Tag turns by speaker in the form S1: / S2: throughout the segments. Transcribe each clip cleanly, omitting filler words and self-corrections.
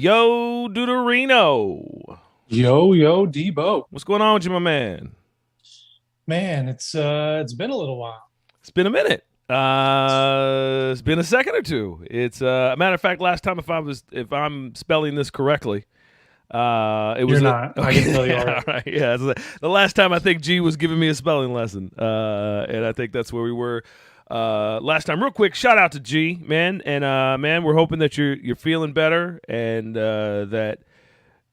S1: Yo, Deuterino.
S2: Yo, Debo.
S1: What's going on with you, my man?
S2: Man, it's been a little while.
S1: It's been a minute. It's been a second or two. It's a matter of fact. Last time, if I'm spelling this correctly, it
S2: You're
S1: was
S2: not. I can tell you
S1: all
S2: already.
S1: right. Yeah, the last time I think G was giving me a spelling lesson, and I think that's where we were last time. Real quick, shout out to G, man, and man, we're hoping that you're feeling better and that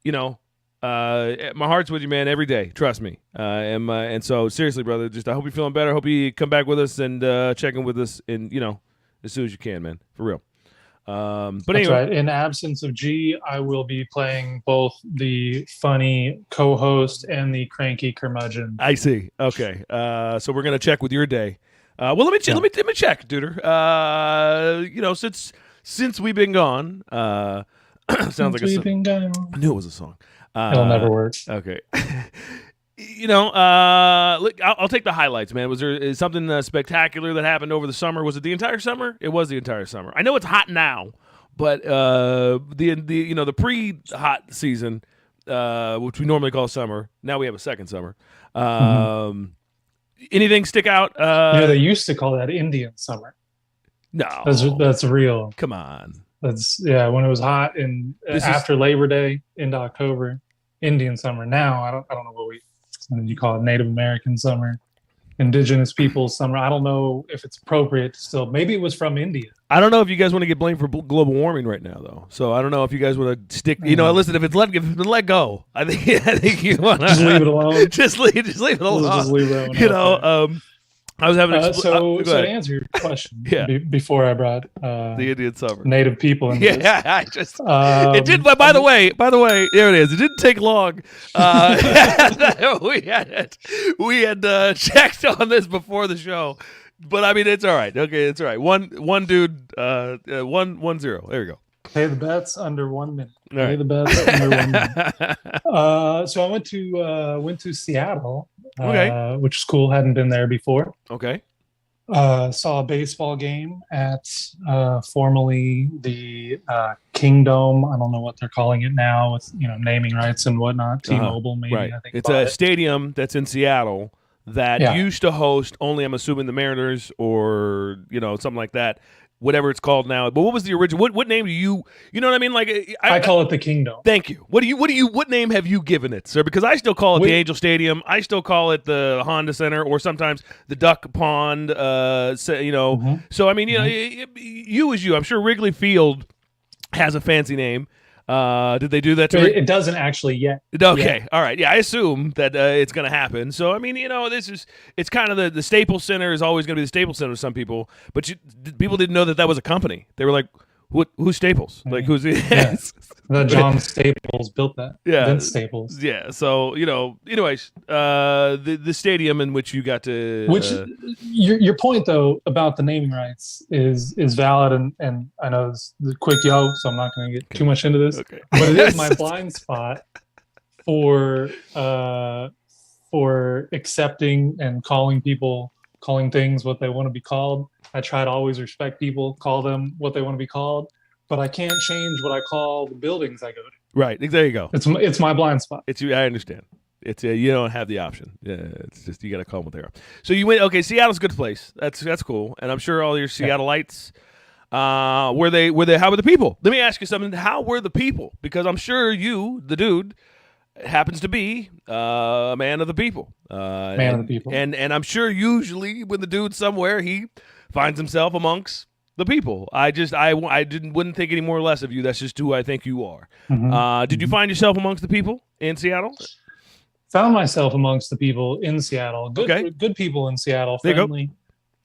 S1: you know my heart's with you, man, every day. Trust me. And so seriously, brother, just I hope you're feeling better. Hope you come back with us and check in with us, and as soon as you can, man, for real. But
S2: That's
S1: anyway,
S2: right. In absence of G, I will be playing both the funny co-host and the cranky curmudgeon.
S1: I see. Okay, so we're gonna check with your day. Well,
S2: Yeah.
S1: let me check, Duder. Since we've been gone, sounds like
S2: We've been gone.
S1: I knew it was a song.
S2: It'll never work.
S1: Okay. Look, I'll take the highlights, man. Was there something spectacular that happened over the summer? Was it the entire summer? It was the entire summer. I know it's hot now, but the pre-hot season, which we normally call summer, now we have a second summer. Anything stick out?
S2: They used to call that Indian summer.
S1: No,
S2: That's real.
S1: come on.
S2: That's when it was hot and after Labor Day into October, Indian summer. Now I don't know what you call it, Native American summer, Indigenous peoples summer. I don't know if it's appropriate to still. Maybe it was from India.
S1: I don't know if you guys want to get blamed for global warming right now, though. So I don't know if you guys want to stick. Listen, if it's been let go, I think you want to
S2: just leave it alone.
S1: just leave it alone.
S2: Just leave that one
S1: I was having
S2: so to answer your question, before I brought
S1: the Indian summer,
S2: Native people into this.
S1: I just it did. But by the way, there it is. It didn't take long. We had checked on this before the show, but I mean it's all right. Okay, it's all right. One dude, 1-0. There you go.
S2: Pay the bets under 1 minute.
S1: All right.
S2: Pay the bets under 1 minute. So I went to Seattle, which is cool. Hadn't been there before.
S1: Okay.
S2: Saw a baseball game at formerly the Kingdom. I don't know what they're calling it now with naming rights and whatnot. T-Mobile, maybe.
S1: Right.
S2: I think
S1: it's a stadium that's in Seattle that used to host only, I'm assuming, the Mariners or something like that. Whatever it's called now, but what was the original? What name do you? You know what I mean? Like
S2: I call it the Kingdom.
S1: Thank you. What name have you given it, sir? Because I still call it the Angel Stadium. I still call it the Honda Center, or sometimes the Duck Pond. So I mean, you as you. I'm sure Wrigley Field has a fancy name. Did they do that?
S2: It doesn't actually yet.
S1: Okay,
S2: yet.
S1: All right. Yeah, I assume that it's going to happen. So I mean, it's kind of the Staples Center is always going to be the Staples Center to some people, but people didn't know that was a company. They were like, who's Staples? Like who's
S2: that John Staples built that.
S1: Yeah,
S2: Vince Staples.
S1: Yeah. So anyways, the stadium in which you got to.
S2: Which your point though about the naming rights is valid, and I know it's the quick so I'm not going to get too much into this.
S1: Okay.
S2: But it is my blind spot for accepting and calling things what they want to be called. I try to always respect people, call them what they want to be called, but I can't change what I call the buildings I go to.
S1: Right. There you go.
S2: It's my blind spot.
S1: It's you. I understand. It's you don't have the option. Yeah, it's just you got to call them what they are. So you went. Okay, Seattle's a good place. That's cool, and I'm sure all your Seattleites. Were they? How were the people? Let me ask you something. How were the people? Because I'm sure you, the dude, happens to be a man of the people.
S2: Man of the people.
S1: And I'm sure usually when the dude's somewhere, he finds himself amongst the people. I wouldn't think any more or less of you. That's just who I think you are. Did you find yourself amongst the people in Seattle?
S2: Found myself amongst the people in Seattle. Good people in Seattle. Friendly.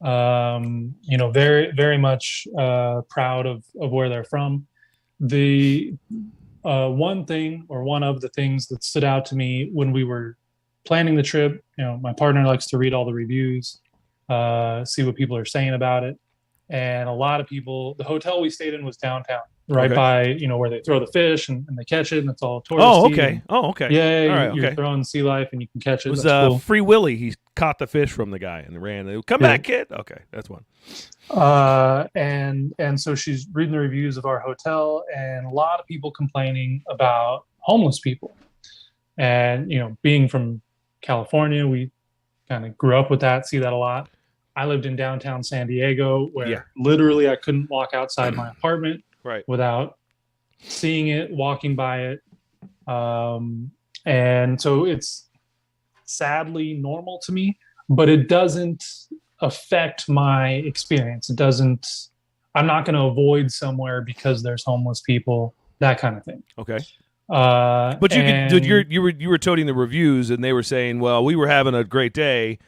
S2: Very, very much proud of where they're from. The one of the things that stood out to me when we were planning the trip, my partner likes to read all the reviews, see what people are saying about it. and a lot of people. The hotel we stayed in was downtown, right
S1: Okay.
S2: by where they throw the fish and they catch it, and it's all
S1: Oh,
S2: touristy.
S1: okay.
S2: And
S1: Oh, okay.
S2: yeah,
S1: All right.
S2: you're
S1: Okay.
S2: throwing sea life and you can catch
S1: It
S2: it.
S1: was
S2: That's cool.
S1: Free Willy. He caught the fish from the guy and ran. Come
S2: Yeah.
S1: back, kid. Okay, that's one.
S2: And so she's reading the reviews of our hotel, and a lot of people complaining about homeless people. And being from California, we kind of grew up with that, see that a lot. I lived in downtown San Diego, where
S1: Yeah.
S2: literally I couldn't walk outside my apartment
S1: Right.
S2: without seeing it, walking by it. And so it's sadly normal to me, but it doesn't affect my experience. It doesn't, I'm not going to avoid somewhere because there's homeless people, that kind of thing.
S1: Okay. But you were toting the reviews, and they were saying, well, we were having a great day,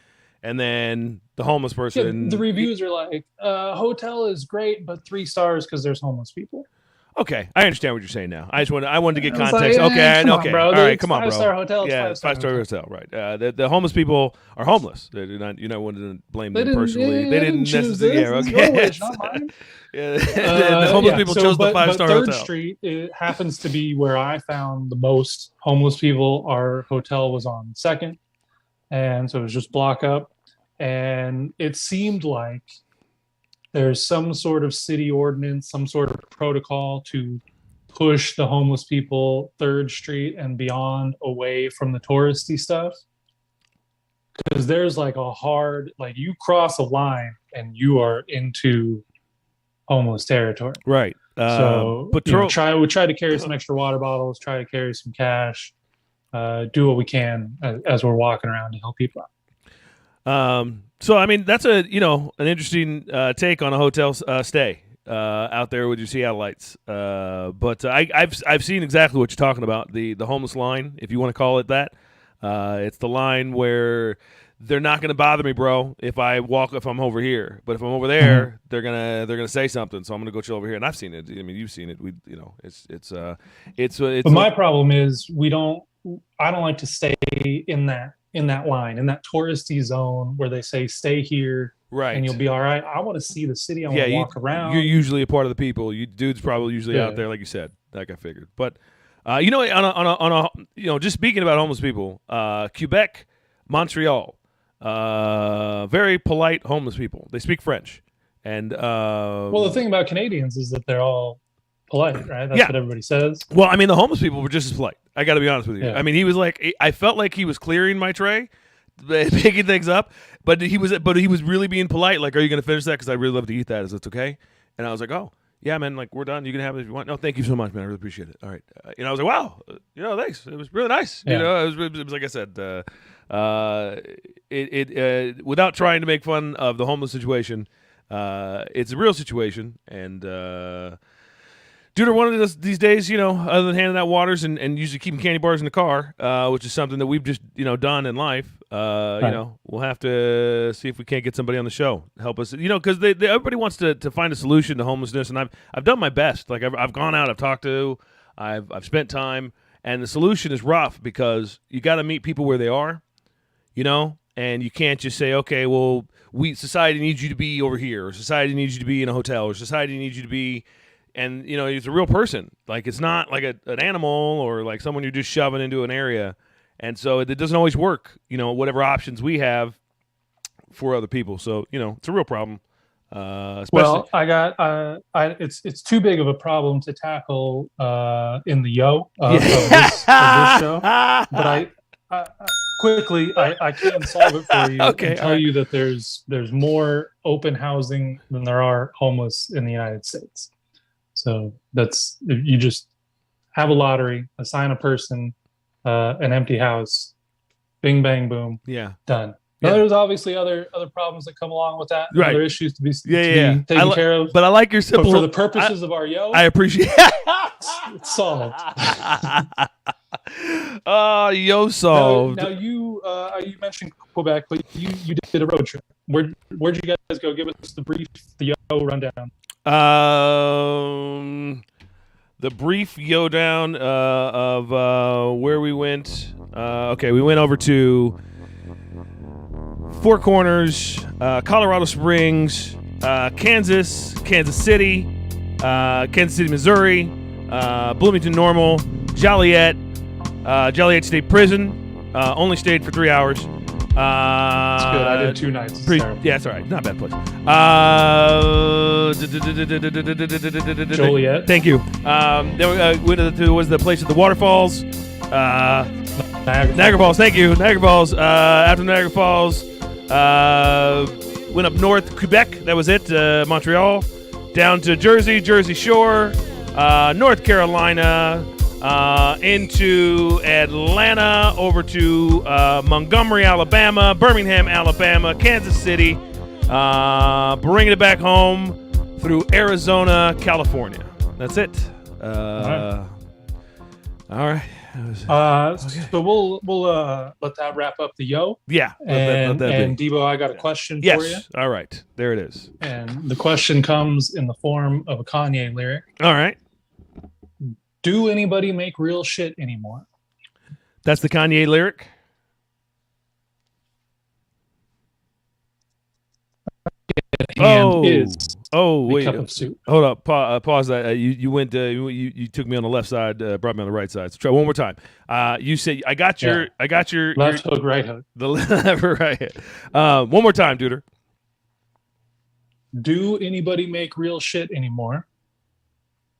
S1: and then the homeless person.
S2: The reviews are like, hotel is great, but 3 stars because there's homeless people.
S1: Okay, I understand what you're saying now. I wanted to get
S2: I was
S1: context.
S2: like,
S1: okay,
S2: come on,
S1: okay,
S2: bro.
S1: all right,
S2: It's
S1: come on, bro.
S2: 5-star hotel. It's
S1: Yeah,
S2: 5-star
S1: hotel, right? The homeless people are homeless. They're not. You know, wanting to blame them personally. They didn't necessarily. Yeah, okay.
S2: Your wish, not mine.
S1: Yeah, the homeless people chose the 5-star
S2: Third
S1: hotel.
S2: Street, it happens to be where I found the most homeless people. Our hotel was on 2nd, and so it was just block up. And it seemed like there's some sort of city ordinance, some sort of protocol to push the homeless people 3rd Street and beyond away from the touristy stuff. Because there's like a hard, like you cross a line and you are into homeless territory.
S1: Right.
S2: So
S1: but
S2: we try to carry some extra water bottles, try to carry some cash, do what we can as we're walking around to help people out.
S1: So I mean, that's an interesting take on a hotel stay out there with your Seattleites. But I've seen exactly what you're talking about, the homeless line, if you want to call it that. It's the line where they're not going to bother me, bro, if I'm over here. But if I'm over there, they're gonna say something. So I'm gonna go chill over here. And I've seen it. I mean, you've seen it. It's. But
S2: my problem is I don't like to stay in that line, in that touristy zone where they say stay here,
S1: right,
S2: and you'll be all right. I want to see the city. I want to walk around.
S1: You're usually a part of the people. You dude's probably usually out there, like you said, like I figured. But on a just speaking about homeless people, Quebec, Montreal, very polite homeless people. They speak French, and
S2: well, the thing about Canadians is that they're all polite, right? That's what everybody says.
S1: Well, I mean, the homeless people were just as polite. I got to be honest with you.
S2: Yeah.
S1: I mean, he was like, I felt like he was clearing my tray, picking things up, but he was really being polite. Like, are you going to finish that? Because I really love to eat that. Is that okay? And I was like, oh, yeah, man. Like, we're done. You can have it if you want. No, thank you so much, man. I really appreciate it. All right. I was like, wow. Thanks. It was really nice.
S2: Yeah.
S1: It was like I said. Without trying to make fun of the homeless situation, it's a real situation, and. Dude, one of these days, other than handing out waters and usually keeping candy bars in the car, which is something that we've just, done in life,
S2: right.
S1: We'll have to see if we can't get somebody on the show to help us, because everybody wants to find a solution to homelessness, and I've done my best. Like I've gone out, I've talked to, I've spent time, and the solution is rough because you got to meet people where they are, and you can't just say, okay, well, society needs you to be over here, or society needs you to be in a hotel, or society needs you to be. And, it's a real person. Like, it's not like an animal or like someone you're just shoving into an area. And so it doesn't always work, whatever options we have for other people. So, it's a real problem.
S2: Well, it's too big of a problem to tackle in the of this show. But I can solve it for you and tell you that there's more open housing than there are homeless in the United States. So you just have a lottery, assign a person, an empty house, bing, bang, boom, done. Now, there's obviously other problems that come along with that, other issues to be taken care of.
S1: But I like your simple.
S2: But for the purposes of our
S1: I appreciate
S2: it's solved.
S1: Yo solved.
S2: Now you mentioned Quebec, but you did a road trip. Where'd you guys go? Give us the yo rundown.
S1: The brief down of where we went. Okay, we went over to Four Corners, Colorado Springs, Kansas City, Missouri, Bloomington Normal, Joliet State Prison. Only stayed for 3 hours.
S2: That's good. I did 2 nights.
S1: Yeah, it's all right. Not a bad place.
S2: Joliet.
S1: Thank you. Then we went to was the place at the waterfalls. Niagara Falls. Thank you. Niagara Falls. After Niagara Falls, went up north, Quebec. That was it. Montreal. Down to Jersey Shore, North Carolina, into Atlanta, over to Montgomery, Alabama, Birmingham, Alabama, Kansas City, bringing it back home through Arizona, California. That's it. All right.
S2: Okay. So we'll let that wrap up the yo.
S1: Yeah.
S2: And Debo, I got a question for you.
S1: All right. There it is.
S2: And the question comes in the form of a Kanye lyric.
S1: All right.
S2: Do anybody make real shit anymore?
S1: That's the Kanye lyric?
S2: Wait. Cup of soup.
S1: Hold up. Pause that. You went. You took me on the left side. Brought me on the right side. So try one more time. You said I got your
S2: left hook, right hook.
S1: The left, right. One more time, Duder.
S2: Do anybody make real shit anymore?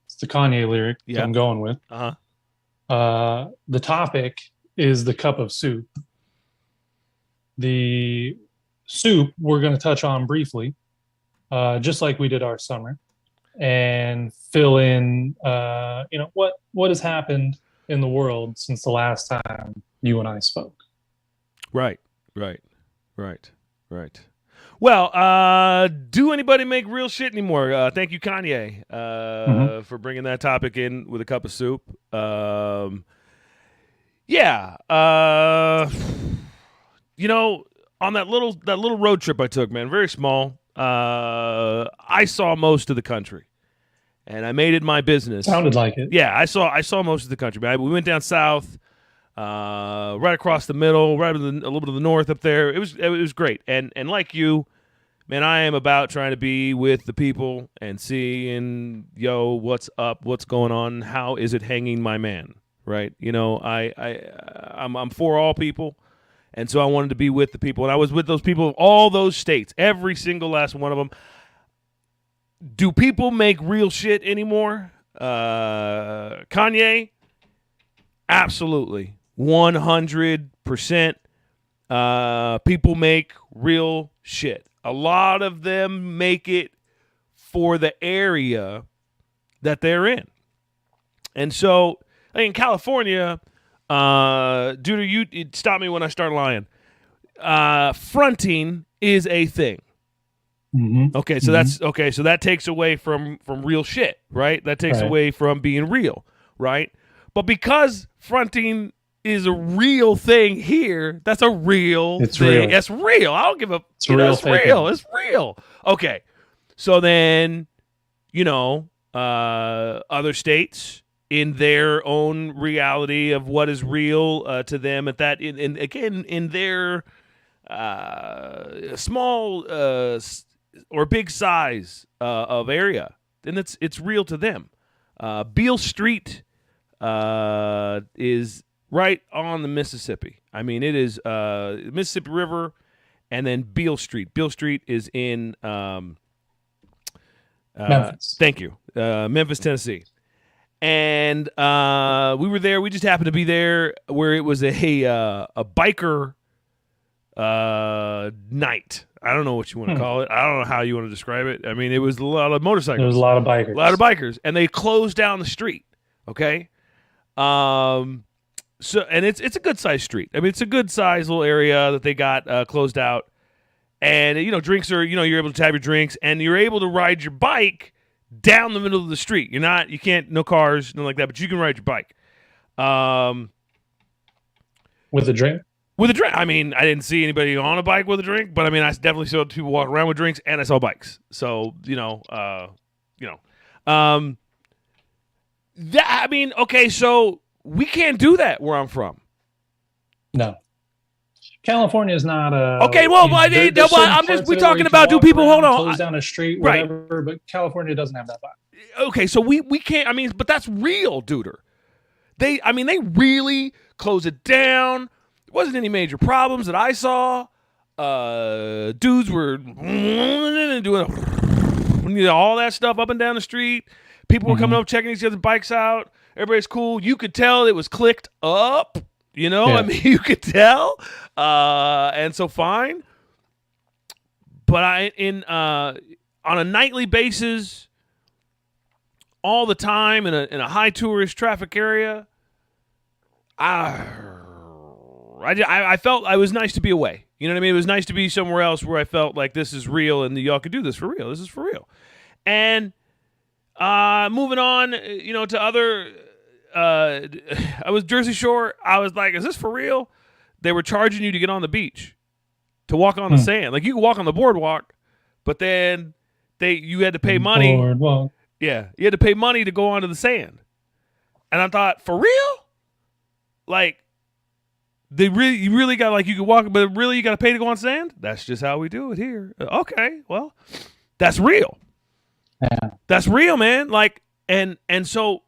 S2: It's the Kanye lyric that I'm going with. The topic is the cup of soup. The soup we're going to touch on briefly, just like we did our summer, and fill in what has happened in the world since the last time you and I spoke.
S1: Right. Well, do anybody make real shit anymore? Thank you, Kanye, for bringing that topic in with a cup of soup. On that little road trip I took, man, very small. I saw most of the country, and I made it my business.
S2: Sounded like it.
S1: Yeah, I saw most of the country. Man, we went down south, right across the middle, right a little bit of the north up there. It was great. And like you, man, I am about trying to be with the people and seeing, what's up, what's going on, how is it hanging, my man, right? I'm for all people. And so I wanted to be with the people. And I was with those people of all those states, every single last one of them. Do people make real shit anymore? Kanye? Absolutely. 100%. People make real shit. A lot of them make it for the area that they're in. And so, in California... Dude, you stop me when I start lying. Fronting is a thing.
S2: Mm-hmm.
S1: Okay, so that's okay. So that takes away from real shit, right? That takes away from being real, right? But because fronting is a real thing here, that's a real thing.
S2: Real.
S1: It's real. I don't give a.
S2: It's real.
S1: It's real. It's real. Okay, so then, other states, in their own reality of what is real to them at that, in their small or big size of area, then it's real to them. Beale Street is right on the Mississippi. I mean, it is Mississippi River, and then Beale Street. Beale Street is in
S2: Memphis.
S1: Thank you, Memphis, Tennessee. And we were there. We just happened to be there where it was a biker night. I don't know what you want to call it. I don't know how you want to describe it. I mean, it was a lot of motorcycles.
S2: There was a lot of bikers.
S1: And they closed down the street. Okay. So, and it's a good sized street. I mean, it's a good sized little area that they got closed out. And drinks are, you're able to have your drinks, and you're able to ride your bike down the middle of the street. You can't, no cars, nothing like that, but you can ride your bike.
S2: With a drink?
S1: With a drink. I mean, I didn't see anybody on a bike with a drink, but I mean, I definitely saw people walking around with drinks, and I saw bikes. So, okay, so we can't do that where I'm from.
S2: No. California is not
S1: Okay, well,
S2: there's certain
S1: we're
S2: parts of it where
S1: talking
S2: you can
S1: about, do
S2: walk
S1: people, hold
S2: around,
S1: on.
S2: close down a street,
S1: Right.
S2: whatever, but California doesn't have that vibe.
S1: Okay, so we can't, I mean, but that's real, duder. They really closed it down. There wasn't any major problems that I saw. Dudes were doing all that stuff up and down the street. People were coming up, checking each other's bikes out. Everybody's cool. You could tell it was clicked up. You know, I mean, you could tell. And so fine. But on a nightly basis, all the time in a high tourist traffic area, I felt it was nice to be away. You know what I mean? It was nice to be somewhere else where I felt like this is real and y'all could do this for real. This is for real. And moving on, you know, to other, I was Jersey Shore. I was like, is this for real? They were charging you to get on the beach, to walk on the sand. Like, you could walk on the boardwalk, but then you had to pay money.
S2: Boardwalk.
S1: Yeah, you had to pay money to go onto the sand. And I thought, for real? Like, you really got, like, you could walk, but really you got to pay to go on sand? That's just how we do it here. Okay, well, that's real.
S2: Yeah.
S1: That's real, man. Like, and so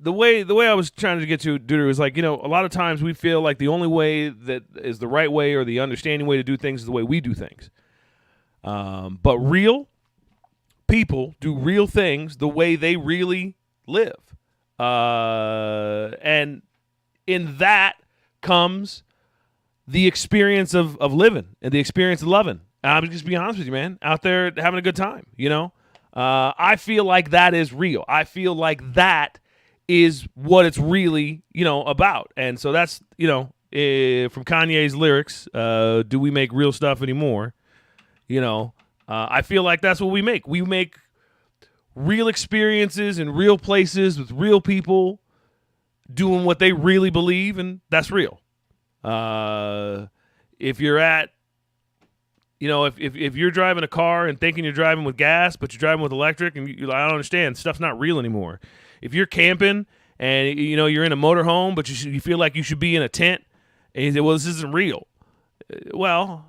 S1: the way I was trying to get to, dude, was like, you know, a lot of times we feel like the only way that is the right way or the understanding way to do things is the way we do things. But real people do real things the way they really live. And in that comes the experience of living and the experience of loving. I'm just be honest with you, man. Out there having a good time, you know? I feel like that is real. I feel like that is what it's really, you know, about. And so that's, you know, from Kanye's lyrics, do we make real stuff anymore? You know, I feel like that's what we make. We make real experiences in real places with real people doing what they really believe, and that's real. If you're at, you know, if you're driving a car and thinking you're driving with gas, but you're driving with electric, and I don't understand, stuff's not real anymore. If you're camping and, you know, you're in a motorhome, but you feel like you should be in a tent, and you say, well, this isn't real. Well,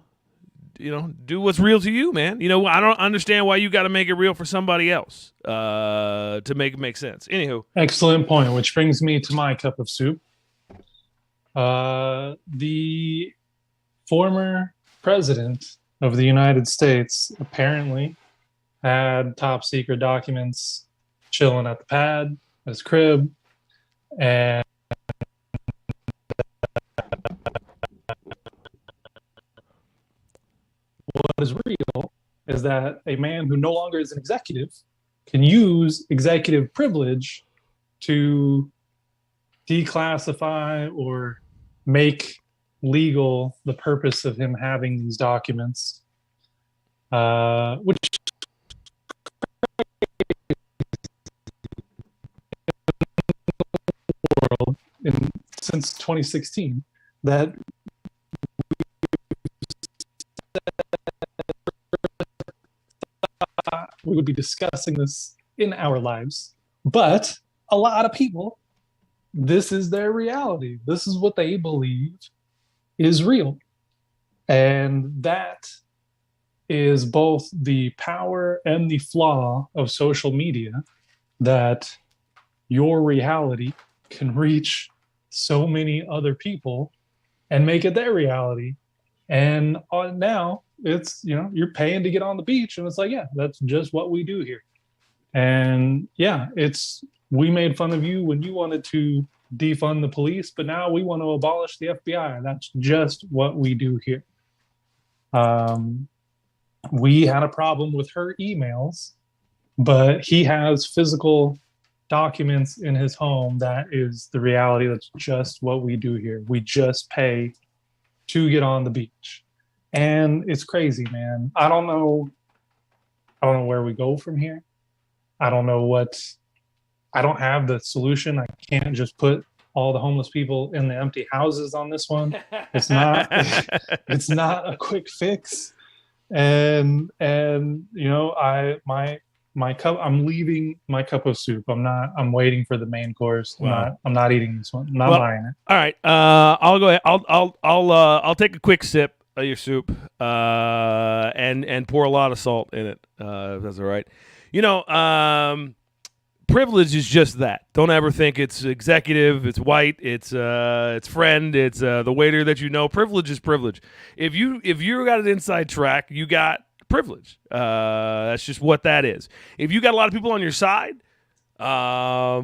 S1: you know, do what's real to you, man. You know, I don't understand why you got to make it real for somebody else to make it make sense. Anywho.
S2: Excellent point, which brings me to my cup of soup. The former president of the United States apparently had top secret documents chilling at the pad, at his crib, and what is real is that a man who no longer is an executive can use executive privilege to declassify or make legal the purpose of him having these documents, which world since 2016 that we would be discussing this in our lives. But a lot of people, this is their reality. This is what they believe is real. And that is both the power and the flaw of social media, that your reality can reach so many other people and make it their reality. And now it's, you know, you're paying to get on the beach, and it's like, yeah, that's just what we do here. And yeah, we made fun of you when you wanted to defund the police, but now we want to abolish the FBI. That's just what we do here. We had a problem with her emails, but he has physical documents in his home. That is the reality. That's just what we do here. We just pay to get on the beach. And it's crazy, man. I don't know where we go from here. I don't have the solution. I can't just put all the homeless people in the empty houses on this one. It's not a quick fix. And you know, my cup. I'm leaving my cup of soup. I'm waiting for the main course.
S1: Wow.
S2: I'm not eating this one. I'm not
S1: Well,
S2: buying it.
S1: all right. I'll go ahead. I'll take a quick sip of your soup. And pour a lot of salt in it. If that's all right. Privilege is just that. Don't ever think it's executive, it's white, it's friend, it's the waiter that you know. Privilege is privilege. If you got an inside track, you got privilege. That's just what that is. If you got a lot of people on your side,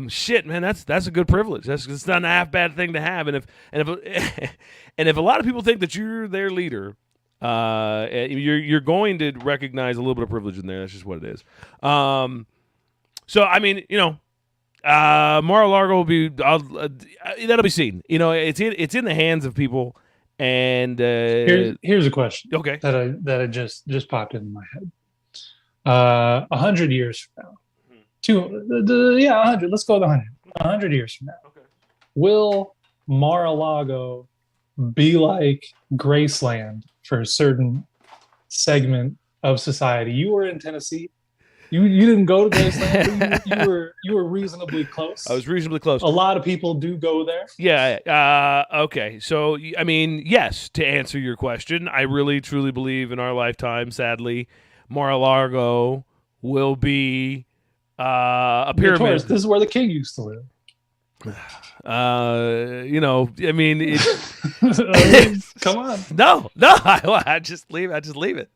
S1: shit, man, that's a good privilege. That's not a half bad thing to have. And if and if a lot of people think that you're their leader, you're going to recognize a little bit of privilege in there. That's just what it is. So I mean, Mar-a-Lago will be that'll be seen. It's in the hands of people, and
S2: here's a question.
S1: Okay,
S2: that I just popped into my head. 100 years from now, 100. Let's go with 100. 100 years from now,
S1: okay.
S2: Will Mar-a-Lago be like Graceland for a certain segment of society? You were in Tennessee. You didn't go to Graceland, but you were reasonably close.
S1: I was reasonably close.
S2: A lot of people do go there.
S1: Yeah. Okay. So I mean, yes. To answer your question, I really truly believe in our lifetime. Sadly, Mar-a-Lago will be a pyramid.
S2: Tourist, this is where the king used to live.
S1: I mean,
S2: come on.
S1: No. I just leave it.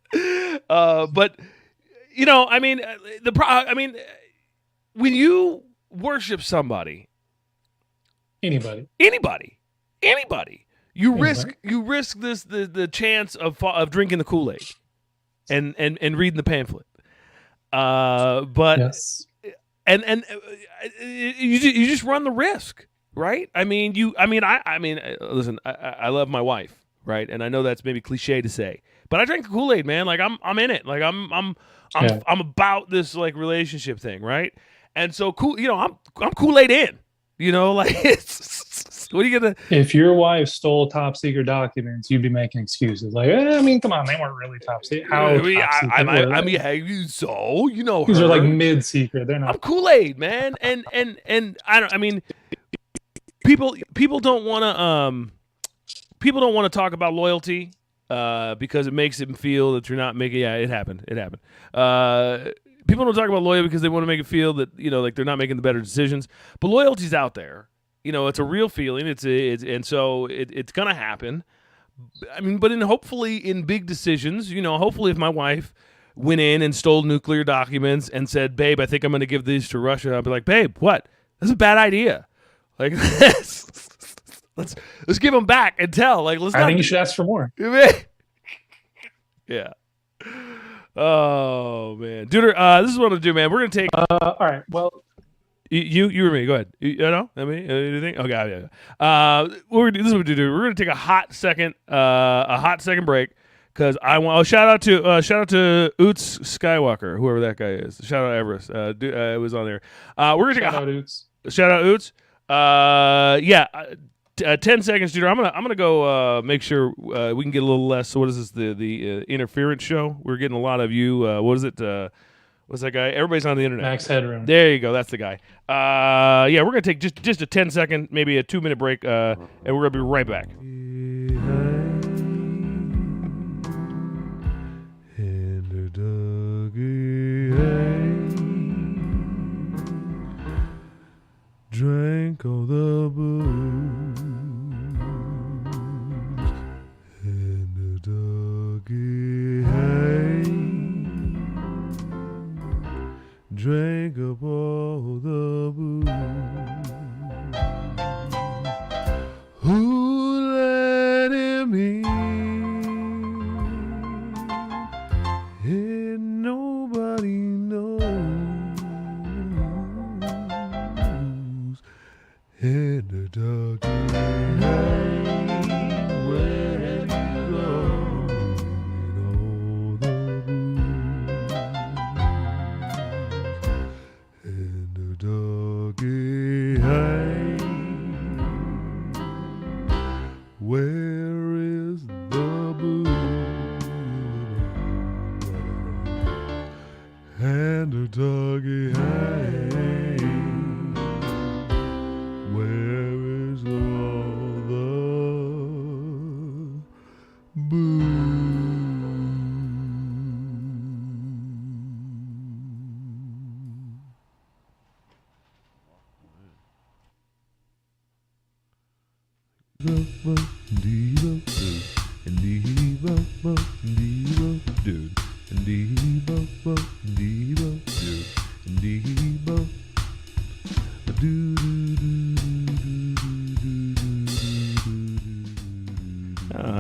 S1: But. I mean, when you worship somebody,
S2: anybody,
S1: you risk this the chance of drinking the Kool-Aid and reading the pamphlet. But
S2: yes.
S1: and you just run the risk, right? I mean, listen, I love my wife, right? And I know that's maybe cliche to say, but I drink the Kool-Aid, man. Like I'm in it. Like I'm about this like relationship thing, right? And so cool, I'm Kool-Aid in, like what are you gonna?
S2: If your wife stole top secret documents, you'd be making excuses like, I mean, come on, they weren't really top secret. How top secret?
S1: So
S2: these are like mid secret. They're not.
S1: I'm Kool-Aid, man, and I don't. I mean, people don't want to talk about loyalty. Because it makes them feel that you're not making. Yeah, it happened. People don't talk about loyalty because they want to make it feel that like they're not making the better decisions. But loyalty's out there. It's a real feeling. And so it's gonna happen. I mean, but hopefully in big decisions, hopefully if my wife went in and stole nuclear documents and said, "Babe, I think I'm gonna give these to Russia," I'd be like, "Babe, what? That's a bad idea." Like Let's give them back and tell. Like, let's.
S2: I think you should ask for more.
S1: Yeah. Oh man, dude. This is what I'm gonna do, man. We're gonna take.
S2: All right. Well,
S1: you or me? Go ahead. I mean, anything? Okay. Yeah. This is what we're gonna do. We're gonna take a hot second break because I want. Shout out to Oots Skywalker, whoever that guy is. Shout out Everest. It was on there. We're gonna take shout out Oots. Yeah. 10 seconds, dude. I'm gonna go make sure we can get a little less. So what is this? The interference show? We're getting a lot of you. What is it? What's that guy? Everybody's on the internet.
S2: Max Headroom.
S1: There you go. That's the guy. Yeah, we're gonna take just a 10-second, maybe a 2-minute break, and we're gonna be right back. Drank all the booze and the doggy drank up all the booze. Who let him in? And nobody knows. And the doggy where have you gone? In all the booze. And the doggy where is the booze? And the doggy All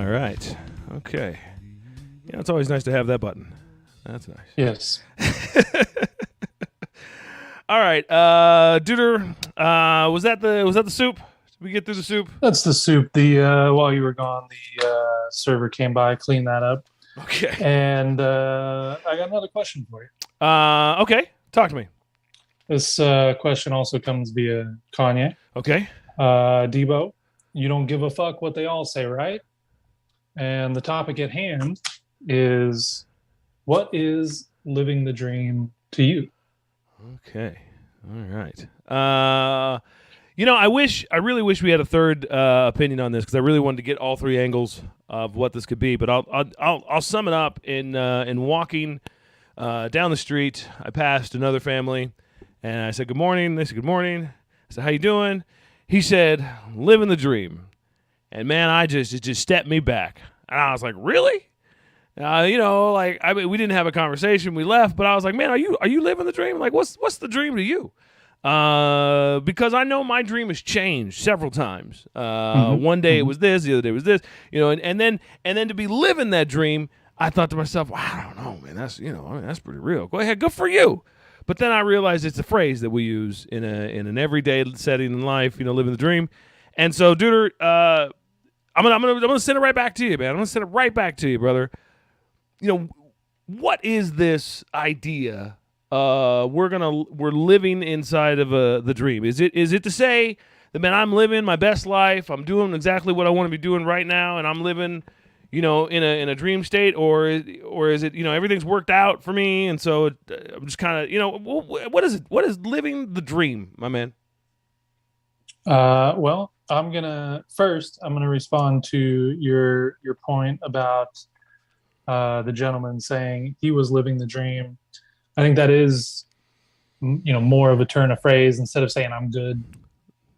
S1: right. Okay. Yeah, it's always nice to have that button. That's nice.
S2: Yes.
S1: All right, Duder. Was that the soup? Did we get through the soup?
S2: That's the soup. While you were gone, the server came by, cleaned that up.
S1: Okay.
S2: And I got another question for you.
S1: Okay. Talk to me.
S2: This question also comes via Kanye.
S1: Okay.
S2: Debo, you don't give a fuck what they all say, right? And the topic at hand is, what is living the dream to you?
S1: Okay. All right. I really wish we had a third opinion on this, because I really wanted to get all three angles of what this could be. But I'll sum it up in walking down the street. I passed another family, and I said good morning. They said good morning. I said, how you doing? He said, living the dream. And man, it just stepped me back. And I was like, really? We didn't have a conversation. We left, but I was like, man, are you living the dream? Like, what's the dream to you? Because I know my dream has changed several times. One day it was this, the other day it was this, and then to be living that dream, I thought to myself, wow, I don't know, man, that's pretty real. Go ahead, good for you. But then I realized it's a phrase that we use in an everyday setting in life, living the dream. And so, Duder, I'm gonna send it right back to you, man. I'm gonna send it right back to you, brother. What is this idea? We're living inside of the dream. Is it to say that, man, I'm living my best life, I'm doing exactly what I want to be doing right now, and I'm living, in a dream state, or is it, everything's worked out for me, and so I'm just kind of, what is it? What is living the dream, my man?
S2: Well, I'm gonna respond to your point about the gentleman saying he was living the dream. I think that is, more of a turn of phrase. Instead of saying I'm good,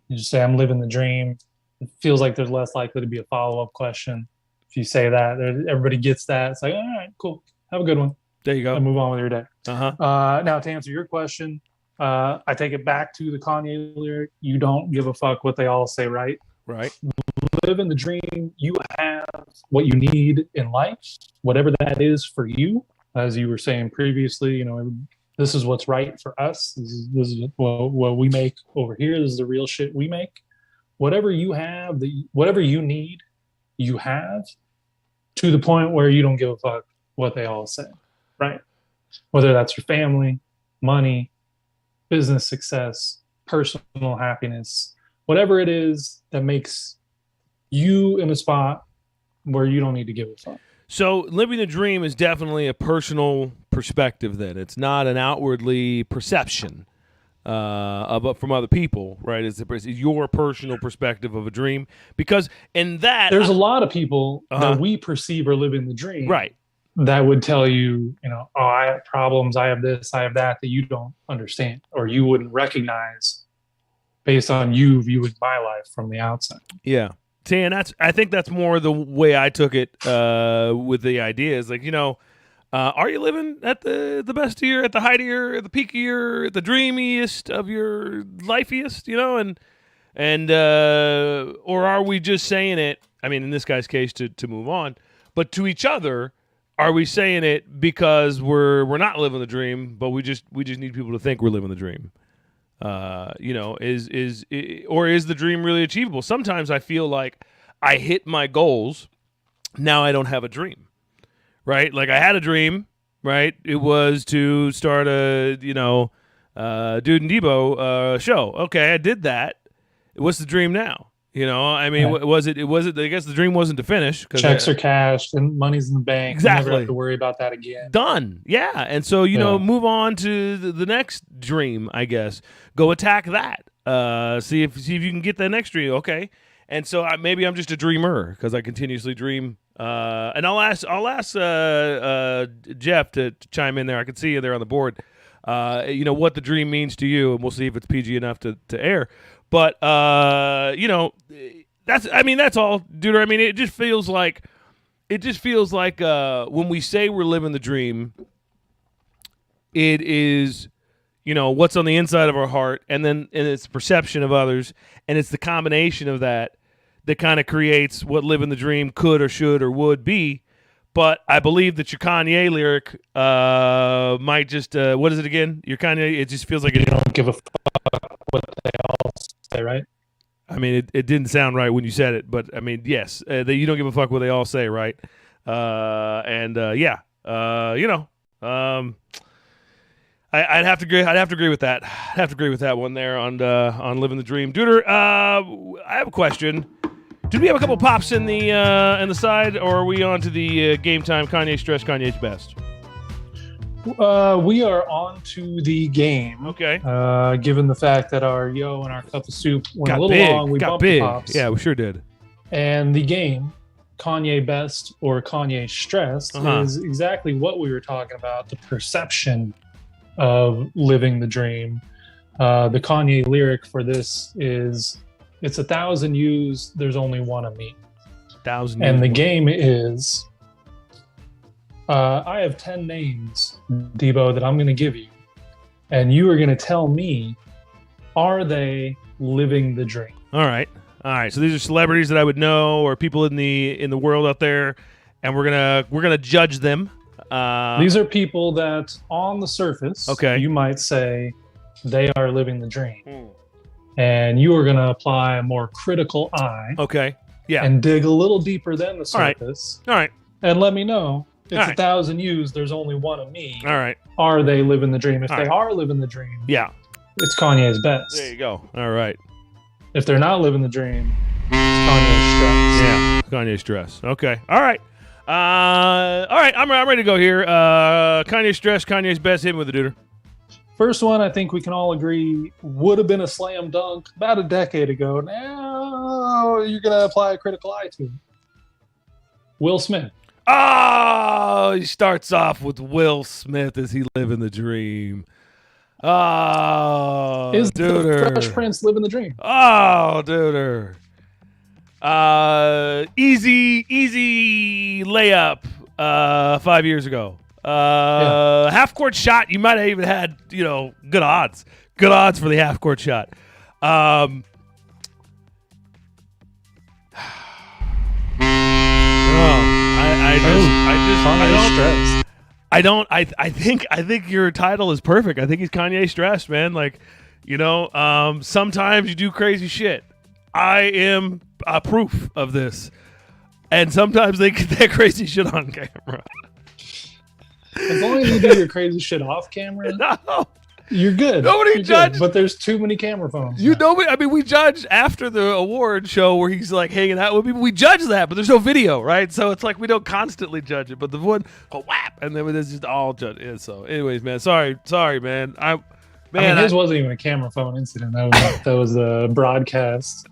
S2: you just say I'm living the dream. It feels like there's less likely to be a follow-up question if you say that. Everybody gets that. It's like, all right, cool, have a good one.
S1: There you go.
S2: And move on with your day.
S1: Uh-huh.
S2: Now, to answer your question, I take it back to the Kanye lyric. You don't give a fuck what they all say, right?
S1: Right.
S2: Live in the dream. You have what you need in life, whatever that is for you. As you were saying previously, this is what's right for us. This is what we make over here. This is the real shit we make. Whatever you have, whatever you need, you have, to the point where you don't give a fuck what they all say, right? Whether that's your family, money, business success, personal happiness, whatever it is that makes you in a spot where you don't need to give a fuck.
S1: So living the dream is definitely a personal perspective. Then it's not an outwardly perception from other people, right? It's your personal perspective of a dream, because in that
S2: there's a lot of people that we perceive are living the dream,
S1: right?
S2: That would tell you, oh, I have problems, I have this, I have that you don't understand, or you wouldn't recognize based on you viewing my life from the outside.
S1: Yeah. See, and I think that's more the way I took it with the idea is like, are you living at the best of your, at the height of your, at the peak of your, the dreamiest of your lifeiest, and or are we just saying it, I mean, in this guy's case to move on, but to each other, are we saying it because we're not living the dream, but we just need people to think we're living the dream? Is the dream really achievable? Sometimes I feel like I hit my goals. Now I don't have a dream, right? Like I had a dream, right? It was to start a, Dude and Debo show. Okay, I did that. What's the dream now? I mean, was it? I guess the dream wasn't to finish.
S2: Checks are cashed and money's in the bank.
S1: Exactly.
S2: You never have to worry about that again.
S1: Done. Yeah. And so, move on to the next dream, I guess. Go attack that. See if you can get that next dream. Okay. And so maybe I'm just a dreamer because I continuously dream. And I'll ask Jeff to chime in there. I can see you there on the board. What the dream means to you, and we'll see if it's PG enough to air. But, that's all, dude. I mean, it just feels like when we say we're living the dream, it is, what's on the inside of our heart, and it's perception of others, and it's the combination of that kind of creates what living the dream could or should or would be. But I believe that your Kanye lyric might just what is it again? Your Kanye, it just feels like
S2: you don't give a fuck what they all say, right?
S1: I mean, it didn't sound right when you said it, but I mean, yes, that you don't give a fuck what they all say, right? I'd have to agree. I'd have to agree with that. I'd have to agree with that one there on living the dream, Duder. I have a question. Did we have a couple pops in the side, or are we on to the game time? Kanye stress, Kanye's best.
S2: We are on to the game.
S1: Okay.
S2: Given the fact that our yo and our cup of soup went
S1: got
S2: a little
S1: big.
S2: long, we
S1: got
S2: bumped
S1: big.
S2: the pops.
S1: Yeah, we sure did.
S2: And the game, Kanye best or Kanye stressed, is exactly what we were talking about, the perception of living the dream. The Kanye lyric for this is, it's 1,000 yous, there's only one of me.
S1: 1,000.
S2: And the game is, I have 10 names, Debo, that I'm going to give you. And you are going to tell me, are they living the dream?
S1: All right. So these are celebrities that I would know, or people in the world out there, and we're gonna judge them.
S2: These are people that, on the surface, you might say they are living the dream, and you are gonna apply a more critical eye.
S1: Okay. Yeah.
S2: And dig a little deeper than the surface.
S1: All right.
S2: And let me know. It's 1,000 yous. There's only one of me.
S1: All right.
S2: Are they living the dream? If they are living the dream, it's Kanye's best.
S1: There you go. All right.
S2: If they're not living the dream, it's Kanye's stress.
S1: Yeah, Kanye's stress. Okay. All right. I'm ready to go here. Kanye's stress, Kanye's best. Hit me with the Duder.
S2: First one, I think we can all agree, would have been a slam dunk about a decade ago. Now you're going to apply a critical eye to it. Will Smith.
S1: Oh, he starts off with Will Smith as he living the dream. Oh,
S2: is
S1: Duder.
S2: the Fresh Prince living the dream?
S1: Oh, Duder. Easy layup 5 years ago. Half court shot, you might have even had, good odds. Good odds for the half court shot. I think your title is perfect. I think he's Kanye stressed, man. Like, sometimes you do crazy shit. I am proof of this. And sometimes they get that crazy shit on camera.
S2: As long as you do your crazy shit off camera,
S1: no.
S2: You're good.
S1: Nobody judged.
S2: But there's too many camera phones.
S1: We judged after the award show where he's like hanging out with people. We judge that, but there's no video, right? So it's like we don't constantly judge it. But the one go whap, and then it's just all judge. Yeah, so, anyways, man, sorry, man.
S2: His wasn't even a camera phone incident. That was a broadcast.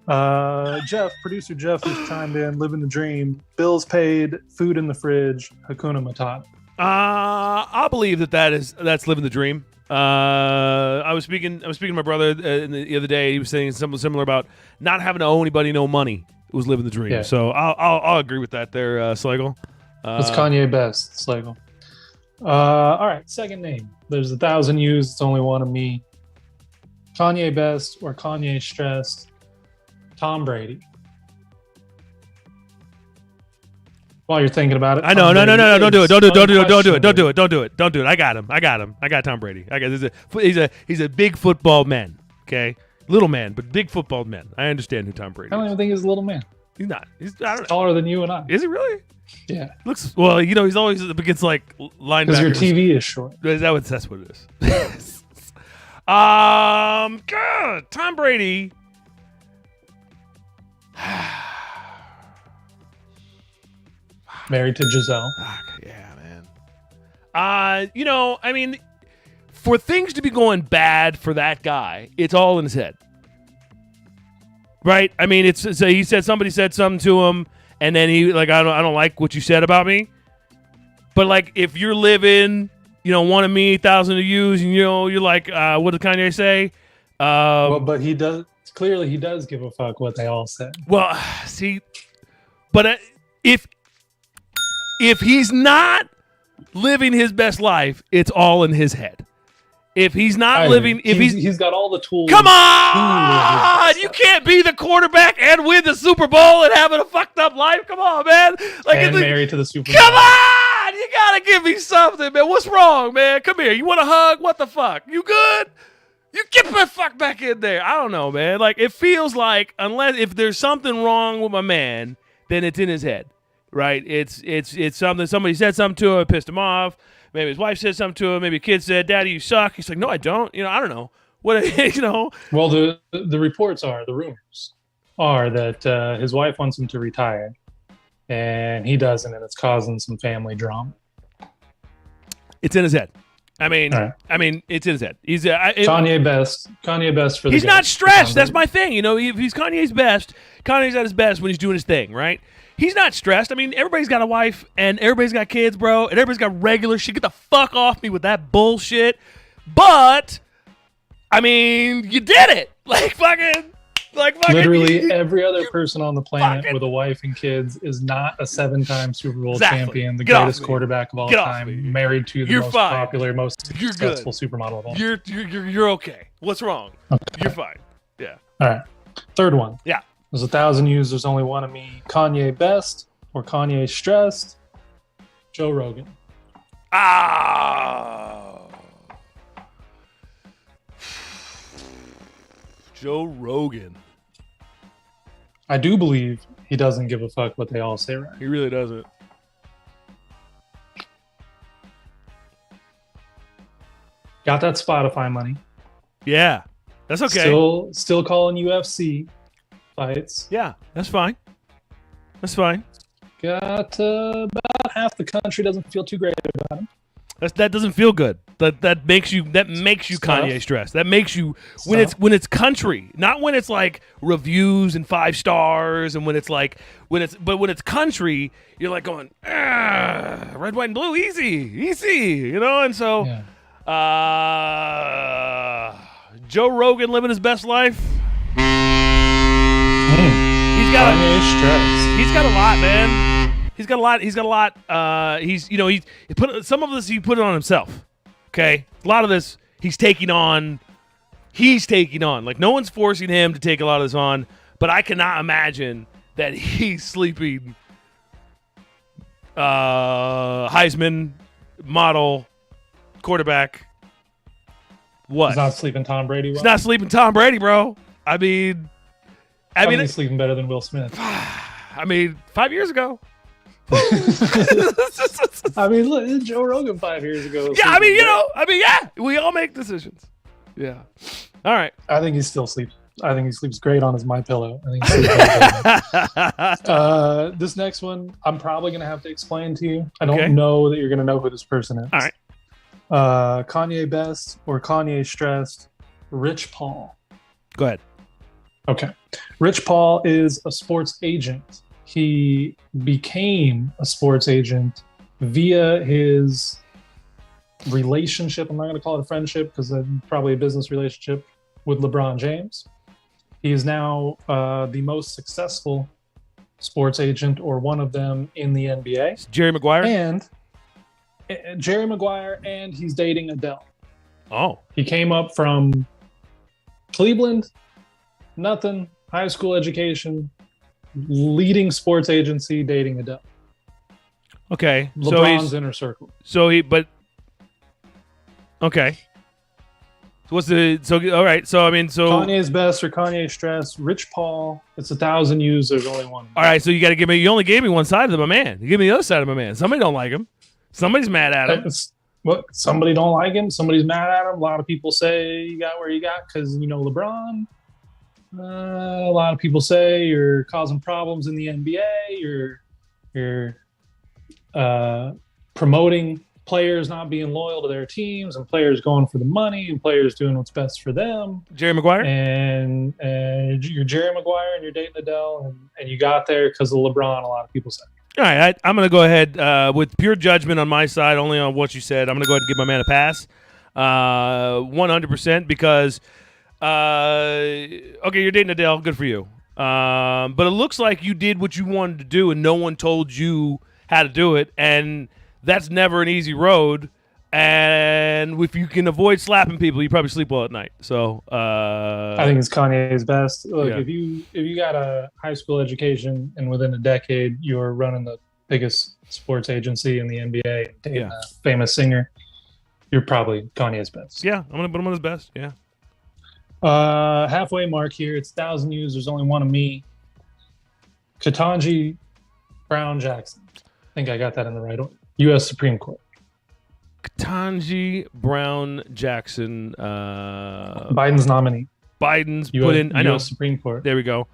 S2: Producer Jeff has chimed in. Living the dream. Bills paid. Food in the fridge. Hakuna Matata.
S1: I believe that's living the dream. I was speaking to my brother the other day. He was saying something similar about not having to owe anybody no money. It was living the dream. Yeah. So I'll agree with that there, Slagle.
S2: It's Kanye best, Slagle. All right, second name. There's 1,000 yous. It's only one of me. Kanye best or Kanye stressed? Tom Brady. While you're thinking about it,
S1: I know, no, don't do it. Don't do it. I got him. I got Tom Brady. He's a big football man. Okay, little man, but big football man. I understand who Tom Brady is.
S2: I don't even think he's a little man.
S1: He's not. He's
S2: taller than you and I.
S1: Is he really?
S2: Yeah.
S1: Looks well. He's always up against like linebackers.
S2: Because your TV is short.
S1: That's what it is. God, Tom Brady.
S2: Married to Giselle.
S1: Yeah, man. For things to be going bad for that guy, it's all in his head. Right? I mean, somebody said something to him, and then he I don't like what you said about me. But like, if you're living, one of me, 1,000 of yous, and you're like, what did Kanye say?
S2: But he does. Clearly, he does give a fuck what they all say.
S1: Well, see, but if he's not living his best life, it's all in his head. If he's not living, if
S2: he's got all the tools.
S1: Come on, you can't be the quarterback and win the Super Bowl and having a fucked up life. Come on, man.
S2: And married to the Super Bowl.
S1: Come on, you gotta give me something, man. What's wrong, man? Come here. You want a hug? What the fuck? You good? You get the fuck back in there. I don't know, man. Like, it feels like if there's something wrong with my man, then it's in his head, right? It's something. Somebody said something to him, it pissed him off. Maybe his wife said something to him. Maybe a kid said, "Daddy, you suck." He's like, "No, I don't." I don't know what.
S2: Well, the reports are, the rumors are that his wife wants him to retire, and he doesn't, and it's causing some family drama.
S1: It's in his head. I mean, it's in his head. He's
S2: Kanye best for the.
S1: He's not stressed. That's my thing. If he's Kanye's best, Kanye's at his best when he's doing his thing, right? He's not stressed. I mean, everybody's got a wife and everybody's got kids, bro, and everybody's got regular shit. Get the fuck off me with that bullshit. But I mean, you did it. Like fucking.
S2: Literally every other person on the planet with a wife and kids is not a 7-time Super Bowl champion, the greatest quarterback of all time, married to the most popular, most successful supermodel of all time.
S1: You're okay. What's wrong? Okay. You're fine. Yeah.
S2: All right. Third one.
S1: Yeah.
S2: There's 1,000 views. There's only one of me. Kanye best or Kanye stressed? Joe Rogan.
S1: Joe Rogan.
S2: I do believe he doesn't give a fuck what they all say, right?
S1: He really doesn't.
S2: Got that Spotify money.
S1: Yeah, that's okay.
S2: Still calling UFC fights.
S1: Yeah, that's fine. That's fine.
S2: Got about half the country doesn't feel too great about him.
S1: That doesn't feel good. That makes you Kanye stressed. That makes you when it's country, not when it's like reviews and 5 stars, and when it's country, you're like going red, white, and blue, easy, and so Joe Rogan living his best life. He's got a lot, man. He's got a lot. He put some of this. He put it on himself. Okay, a lot of this he's taking on. Like, no one's forcing him to take a lot of this on. But I cannot imagine that he's sleeping. Heisman model quarterback. What?
S2: He's not sleeping Tom Brady.
S1: He's not sleeping Tom Brady, bro. I mean,
S2: he's sleeping better than Will Smith.
S1: 5 years ago.
S2: Look, Joe Rogan 5 years ago.
S1: Yeah, we all make decisions. Yeah. All right.
S2: I think he still sleeps. I think he sleeps great on his MyPillow. I think he sleeps this next one, I'm probably going to have to explain to you. I don't know that you're going to know who this person is.
S1: All right.
S2: Kanye best or Kanye stressed? Rich Paul.
S1: Go ahead.
S2: Okay. Rich Paul is a sports agent. He became a sports agent via his relationship. I'm not going to call it a friendship because it's probably a business relationship with LeBron James. He is now the most successful sports agent, or one of them, in the NBA.
S1: It's Jerry Maguire?
S2: And Jerry Maguire, and he's dating Adele.
S1: Oh.
S2: He came up from Cleveland, nothing, high school education, leading sports agency, dating Adele.
S1: Okay.
S2: LeBron's inner circle.
S1: Okay. All right.
S2: Kanye's best or Kanye stress? Rich Paul. It's 1,000 views. There's only one.
S1: All right. So you got to give me. You only gave me one side of my man. You give me the other side of my man. Somebody don't like him. Somebody's mad at him.
S2: Somebody don't like him. Somebody's mad at him. A lot of people say you got where you got because LeBron. A lot of people say you're causing problems in the NBA. You're promoting players not being loyal to their teams, and players going for the money, and players doing what's best for them.
S1: Jerry Maguire?
S2: And you're Jerry Maguire, and you're dating Adele, and you got there because of LeBron, a lot of people say.
S1: All right, I'm going to go ahead with pure judgment on my side, only on what you said. I'm going to go ahead and give my man a pass, 100%, because Okay, you're dating Adele. Good for you. But it looks like you did what you wanted to do, and no one told you how to do it, and that's never an easy road. And if you can avoid slapping people, you probably sleep well at night. So
S2: I think it's Kanye's best. Look,
S1: Yeah.
S2: if you got a high school education and within a decade you're running the biggest sports agency in the NBA, dating
S1: Yeah.
S2: a famous singer, you're probably Kanye's best.
S1: yeah, I'm gonna put him on his best. Yeah.
S2: Halfway mark here. It's 1,000 views. There's only one of me. Ketanji Brown Jackson. I think I got that in the right order. U.S. Supreme Court.
S1: Ketanji Brown Jackson.
S2: Biden's nominee.
S1: Biden's
S2: US,
S1: put in. I know.
S2: U.S. Supreme Court.
S1: There we go.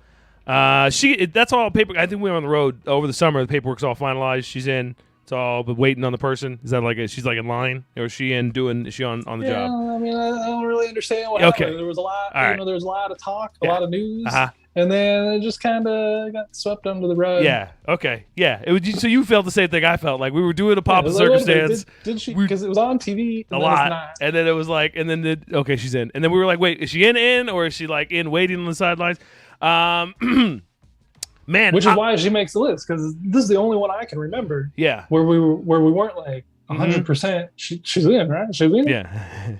S1: That's all paper. I think we were on the road over the summer. The paperwork's all finalized. She's in. It's all but waiting on the person. Is that like she's like in line, or is she in doing? Is she on the job?
S2: I mean, I don't really understand what
S1: Okay.
S2: happened. There was a lot.
S1: All right.
S2: There was a lot of talk, a
S1: Yeah.
S2: lot of news,
S1: Uh-huh.
S2: and then it just kind of got swept under the rug.
S1: Yeah. Okay. Yeah. It was. So you felt the same thing I felt. Like we were doing a
S2: Yeah,
S1: pop
S2: it
S1: of
S2: was like, wait a minute,
S1: circumstance
S2: Did she?
S1: We-
S2: Because it was on TV
S1: a
S2: and then it's
S1: lot,
S2: not.
S1: and then it was like, and then okay, she's in, and then we were like, wait, is she in, or is she like in waiting on the sidelines? Man,
S2: Which is why she makes the list, because this is the only one I can remember
S1: yeah.
S2: where we weren't like 100%. She's in, right? She's in.
S1: Yeah.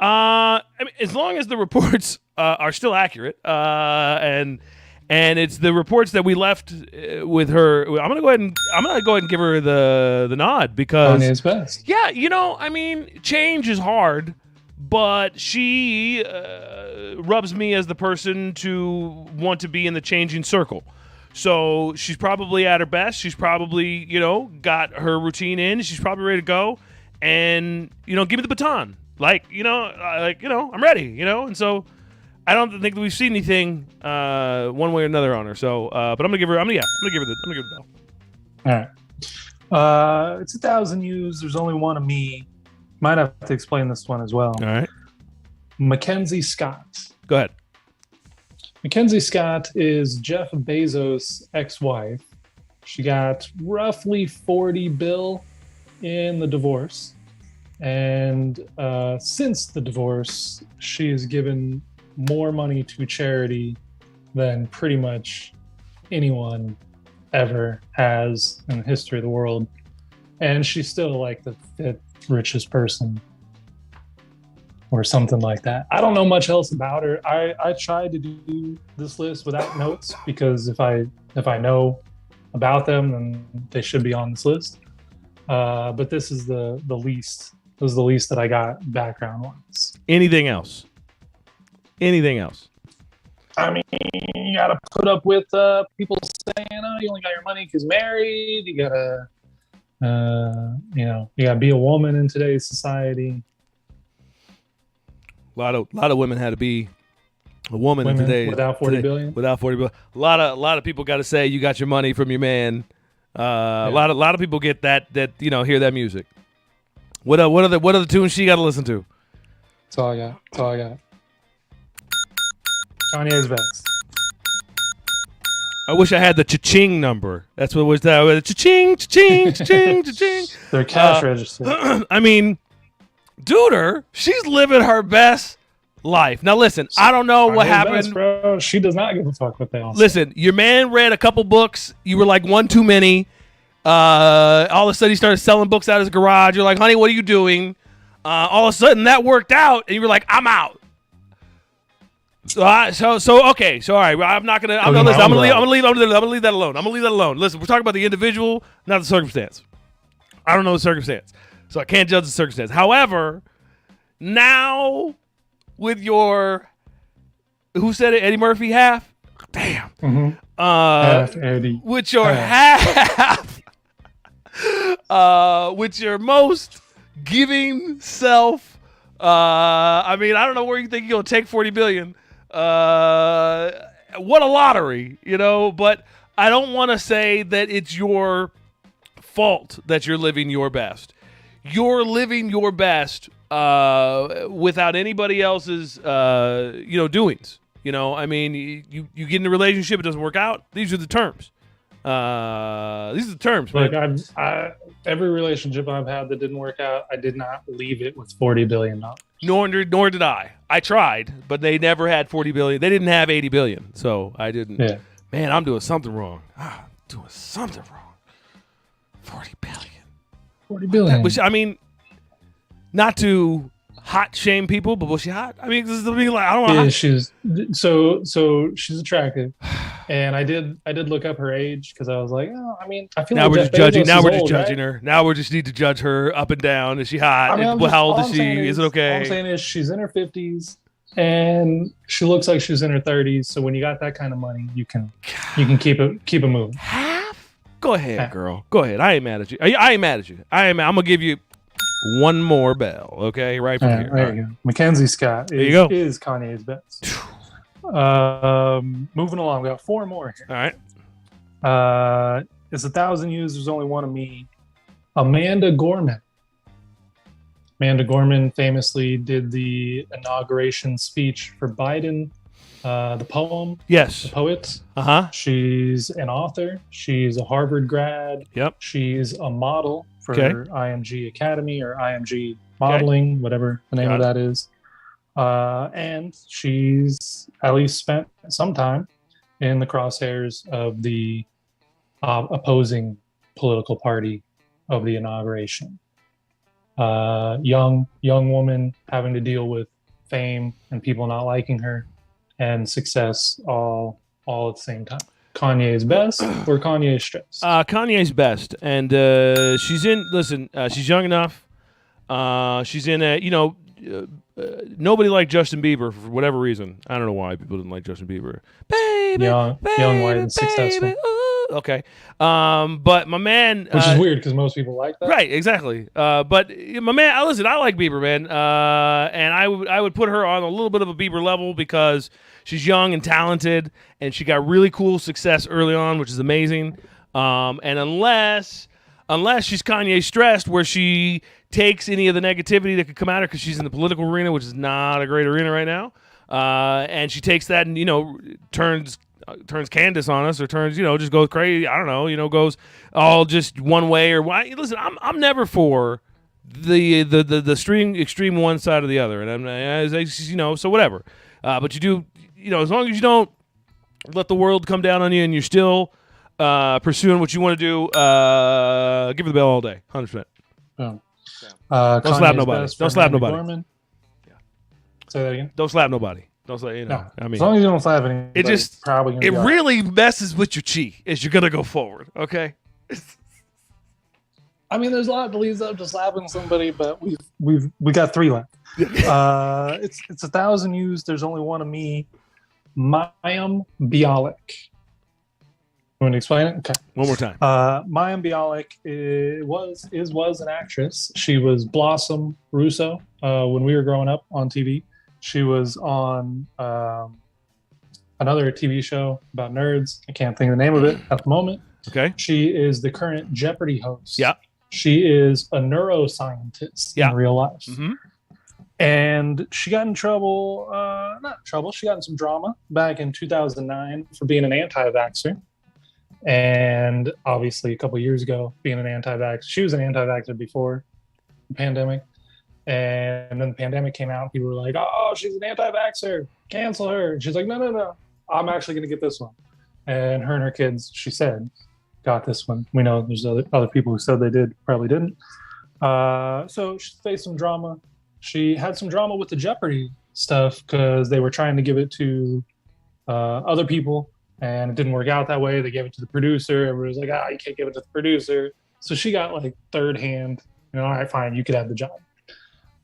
S1: I mean, as long as the reports are still accurate, and it's the reports that we left with her. I'm gonna go ahead and give her the nod because
S2: Kanye's best.
S1: yeah, I mean, change is hard, but she rubs me as the person to want to be in the changing circle. So she's probably at her best. She's probably, got her routine in. She's probably ready to go. And, give me the baton. I'm ready, And so I don't think that we've seen anything one way or another on her. So, but I'm going to give her the bell.
S2: All right. It's 1,000 views. There's only one of me. Might have to explain this one as well.
S1: All right.
S2: Mackenzie Scott.
S1: Go ahead.
S2: Mackenzie Scott is Jeff Bezos' ex-wife. She got roughly 40 bill in the divorce. And since the divorce, she has given more money to charity than pretty much anyone ever has in the history of the world. And she's still like the fifth richest person or something like that. I don't know much else about her. I tried to do this list without notes because if I know about them, then they should be on this list. But this is the least. This is the least that I got background wise.
S1: Anything else?
S2: I mean, you got to put up with people saying, "Oh, you only got your money because married." You gotta, you gotta be a woman in today's society.
S1: A lot of women had to be a woman in today
S2: without 40 billion.
S1: Without 40 billion. A lot of people got to say you got your money from your man. A lot of people get that hear that music. What are the tunes she got to listen to?
S2: That's all I got. Kanye's best.
S1: I wish I had the cha-ching number. That's what was that. Cha-ching, cha-ching, cha-ching, cha-ching.
S2: Their cash register.
S1: I mean, dude, she's living her best life. Now, listen, I don't know what
S2: Kanye's
S1: happened.
S2: best, bro. She does not give a fuck what they all say.
S1: Listen, your man read a couple books. You were like one too many. All of a sudden, he started selling books out of his garage. You're like, honey, what are you doing? All of a sudden, that worked out, and you were like, I'm out. So okay. So all right, I'm not gonna. I'm gonna leave that alone. Listen, we're talking about the individual, not the circumstance. I don't know the circumstance, so I can't judge the circumstance. However, now with your, who said it? Eddie Murphy half. Damn.
S2: Mm-hmm. Half Eddie.
S1: With your half. With your most giving self. I mean, I don't know where you think you're gonna take 40 billion. What a lottery, but I don't want to say that it's your fault that you're living your best. You're living your best without anybody else's doings. I mean, you get in a relationship, it doesn't work out. These are the terms.
S2: Like every relationship I've had that didn't work out, I did not leave it with $40 billion.
S1: Nor did I. I tried, but they never had 40 billion. They didn't have 80 billion, so I didn't.
S2: Yeah.
S1: Man, I'm doing something wrong. I'm doing something wrong. 40 billion.
S2: 40 billion.
S1: Which, I mean, not to hot shame people, but was she hot? I mean, this is like, I don't know.
S2: Yeah, she's so she's attractive, and I did look up her age because I was like, oh, I mean, I feel
S1: now
S2: like
S1: we're
S2: Jeff
S1: just judging.
S2: Bezos
S1: Now
S2: is
S1: we're just
S2: old,
S1: judging
S2: right?
S1: her. Now we just need to judge her up and down. Is she hot?
S2: I mean,
S1: How old
S2: all
S1: is
S2: I'm
S1: she?
S2: saying
S1: Is it okay?
S2: All I'm saying is she's in her 50s, and she looks like she's in her 30s. So when you got that kind of money, you can keep it moving.
S1: Half? Go ahead, girl. Go ahead. I ain't mad at you. I ain't mad at you. I'm gonna give you one more bell, okay? Right from here.
S2: There you go. Mackenzie Scott is Kanye's best. Moving along, we got 4 more here.
S1: All right.
S2: It's 1,000 views. There's only one of me. Amanda Gorman. Amanda Gorman famously did the inauguration speech for Biden, the poem.
S1: Yes.
S2: The poet.
S1: Uh-huh.
S2: She's an author. She's a Harvard grad.
S1: Yep.
S2: She's a model for IMG Academy or IMG Modeling, whatever the name of that is. And she's at least spent some time in the crosshairs of the opposing political party of the inauguration. Young woman having to deal with fame and people not liking her and success all at the same time. Kanye's best or Kanye's stressed?
S1: Kanye's best. And she's in, she's young enough. She's in a, nobody liked Justin Bieber for whatever reason. I don't know why people didn't like Justin Bieber. Baby,
S2: young, white, and successful.
S1: Ooh, okay. But my man,
S2: which is weird because most people like that.
S1: Right, exactly. But my man, I like Bieber, man. And I would put her on a little bit of a Bieber level because she's young and talented, and she got really cool success early on, which is amazing. And unless she's Kanye stressed, where she takes any of the negativity that could come at her because she's in the political arena, which is not a great arena right now, and she takes that and turns Candace on us, or turns just goes crazy. I don't know, goes all just one way or why. Listen, I'm never for the extreme one side or the other, and I'm so whatever. But you do as long as you don't let the world come down on you and you're still pursuing what you want to do, give her the bell all day, 100%. Don't slap nobody. Don't slap nobody.
S2: Yeah. Say that again.
S1: Don't slap nobody. Don't say
S2: No.
S1: I mean,
S2: as long as you don't slap anybody,
S1: it just
S2: probably
S1: it really messes with your chi as you're gonna go forward. Okay.
S2: I mean, there's a lot that leads up to slapping somebody, but we got 3 left. It's 1,000 views. There's only one of me. Mayim Bialik. You want to explain it? Okay.
S1: One more time.
S2: Mayim Bialik was an actress. She was Blossom Russo when we were growing up on TV. She was on another TV show about nerds. I can't think of the name of it at the moment.
S1: Okay.
S2: She is the current Jeopardy host.
S1: Yeah.
S2: She is a neuroscientist in real life.
S1: Mm-hmm.
S2: And she got in trouble, not trouble, she got in some drama back in 2009 for being an anti-vaxxer. And obviously a couple of years ago, being an anti-vaxxer, she was an anti-vaxxer before the pandemic. And then the pandemic came out, people were like, oh, she's an anti-vaxxer, cancel her. And she's like, no, I'm actually going to get this one. And her kids, she said, got this one. We know there's other people who said they did, probably didn't. So she faced some drama. She had some drama with the Jeopardy stuff because they were trying to give it to other people, and it didn't work out that way. They gave it to the producer. Everybody was like, you can't give it to the producer. So she got like third hand. All right, fine, you could have the job.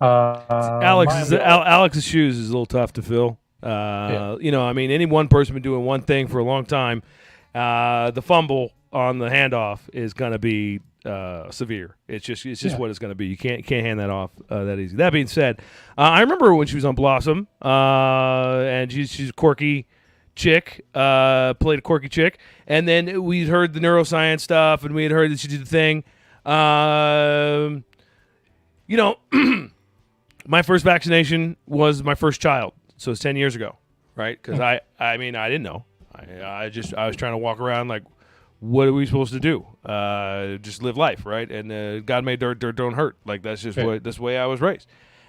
S1: Alex's shoes is a little tough to fill. I mean, any one person been doing one thing for a long time. The fumble on the handoff is going to be severe. It's just what it's going to be. You can't hand that off that easy. That being said, I remember when she was on Blossom, and she's a quirky chick, played a quirky chick, and then we heard the neuroscience stuff, and we had heard that she did the thing. My first vaccination was my first child, so it's 10 years ago, right? Because I didn't know. I was trying to walk around like, what are we supposed to do? Just live life, right? And God made dirt don't hurt. Like that's just that's the way I was raised.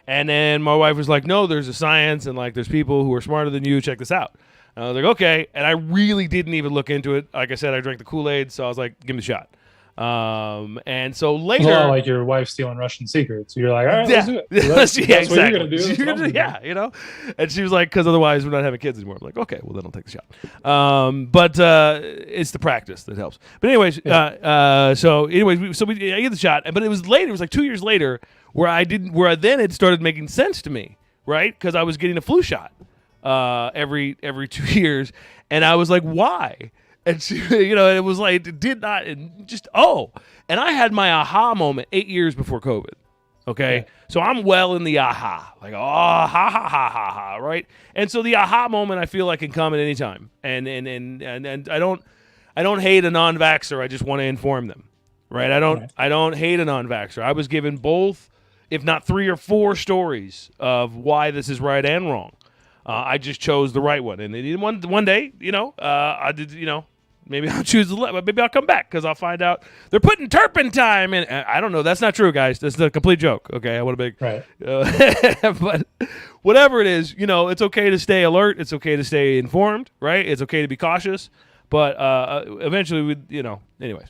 S1: And then my wife was like, no, there's a science and like there's people who are smarter than you. Check this out. And I was like, okay. And I really didn't even look into it. Like I said, I drank the Kool-Aid, so I was like, give me the shot. And so later,
S2: It's not like your wife stealing Russian secrets. You're like, all right,
S1: yeah,
S2: let's do it. That's
S1: exactly.
S2: what you're gonna do. That's what I'm gonna do.
S1: Yeah, you know. And she was like, because otherwise we're not having kids anymore. I'm like, okay, well then I'll take the shot. But it's the practice that helps. But anyways, I get the shot, but it was later. It was like 2 years later where then it started making sense to me, right? Because I was getting a flu shot every 2 years, and I was like, why? And she, it was like, it did not, and just, and I had my aha moment 8 years before COVID. Okay. Yeah. So I'm well in the aha, like, ha, ha, ha, ha, ha, right? And so the aha moment I feel like can come at any time. And I don't hate a non-vaxxer. I just want to inform them, right? I don't hate a non-vaxxer. I was given both, if not 3 or 4 stories of why this is right and wrong. I just chose the right one. And one day, I did, maybe I'll choose the left, but maybe I'll come back because I'll find out they're putting turpentine in. I don't know. That's not true, guys. That's a complete joke. Okay, I want to make
S2: right.
S1: But whatever it is, it's okay to stay alert. It's okay to stay informed, right? It's okay to be cautious. But eventually, anyways.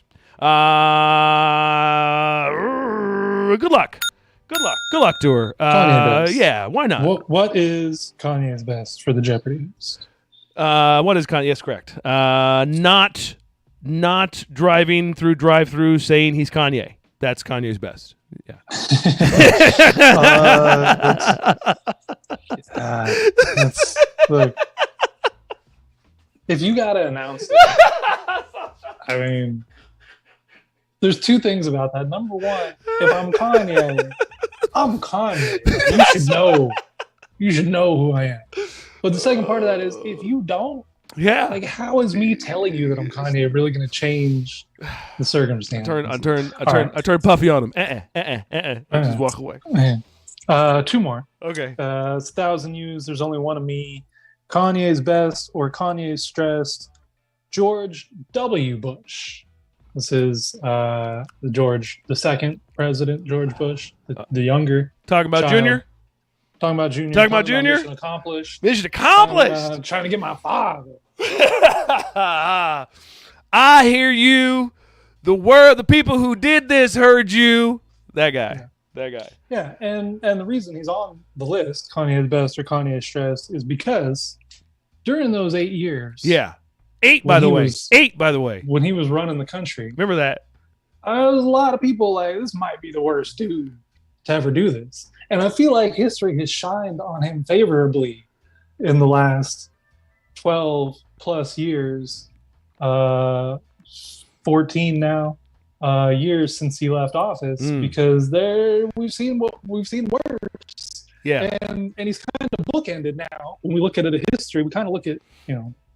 S1: Good luck. Good luck to her. Yeah, why not?
S2: What is Kanye's best for the Jeopardy host?
S1: What is Kanye? Yes, correct. Not driving through drive-through saying he's Kanye. That's Kanye's best. Yeah.
S2: Look, if you gotta announce it, I mean, there's 2 things about that. Number one, if I'm Kanye, I'm Kanye. You should know who I am. But the second part of that is, if you don't, like, how is me telling you that I'm Kanye really going to change the circumstance?
S1: I turn puffy on him. Just walk away.
S2: 2 more.
S1: Okay.
S2: It's 1,000 views. There's only one of me. Kanye's best or Kanye's stressed. George W. Bush. This is the second president, George Bush, the younger.
S1: Talking about
S2: child.
S1: Junior?
S2: Talking about Junior. Mission accomplished.
S1: Mission accomplished.
S2: Trying to get my father.
S1: I hear you. The people who did this heard you. That guy.
S2: Yeah.
S1: That guy.
S2: Yeah, and the reason he's on the list, Kanye's best or Kanye's stressed, is because during those 8 years.
S1: Yeah. 8, by the way. 8, by the way.
S2: When he was running the country.
S1: Remember that.
S2: There's a lot of people like, this might be the worst dude to ever do this. And I feel like history has shined on him favorably in the last 12 plus years, 14 now years since he left office, because we've seen worse.
S1: Yeah.
S2: And he's kind of bookended now. When we look at it in history, we kind of look at,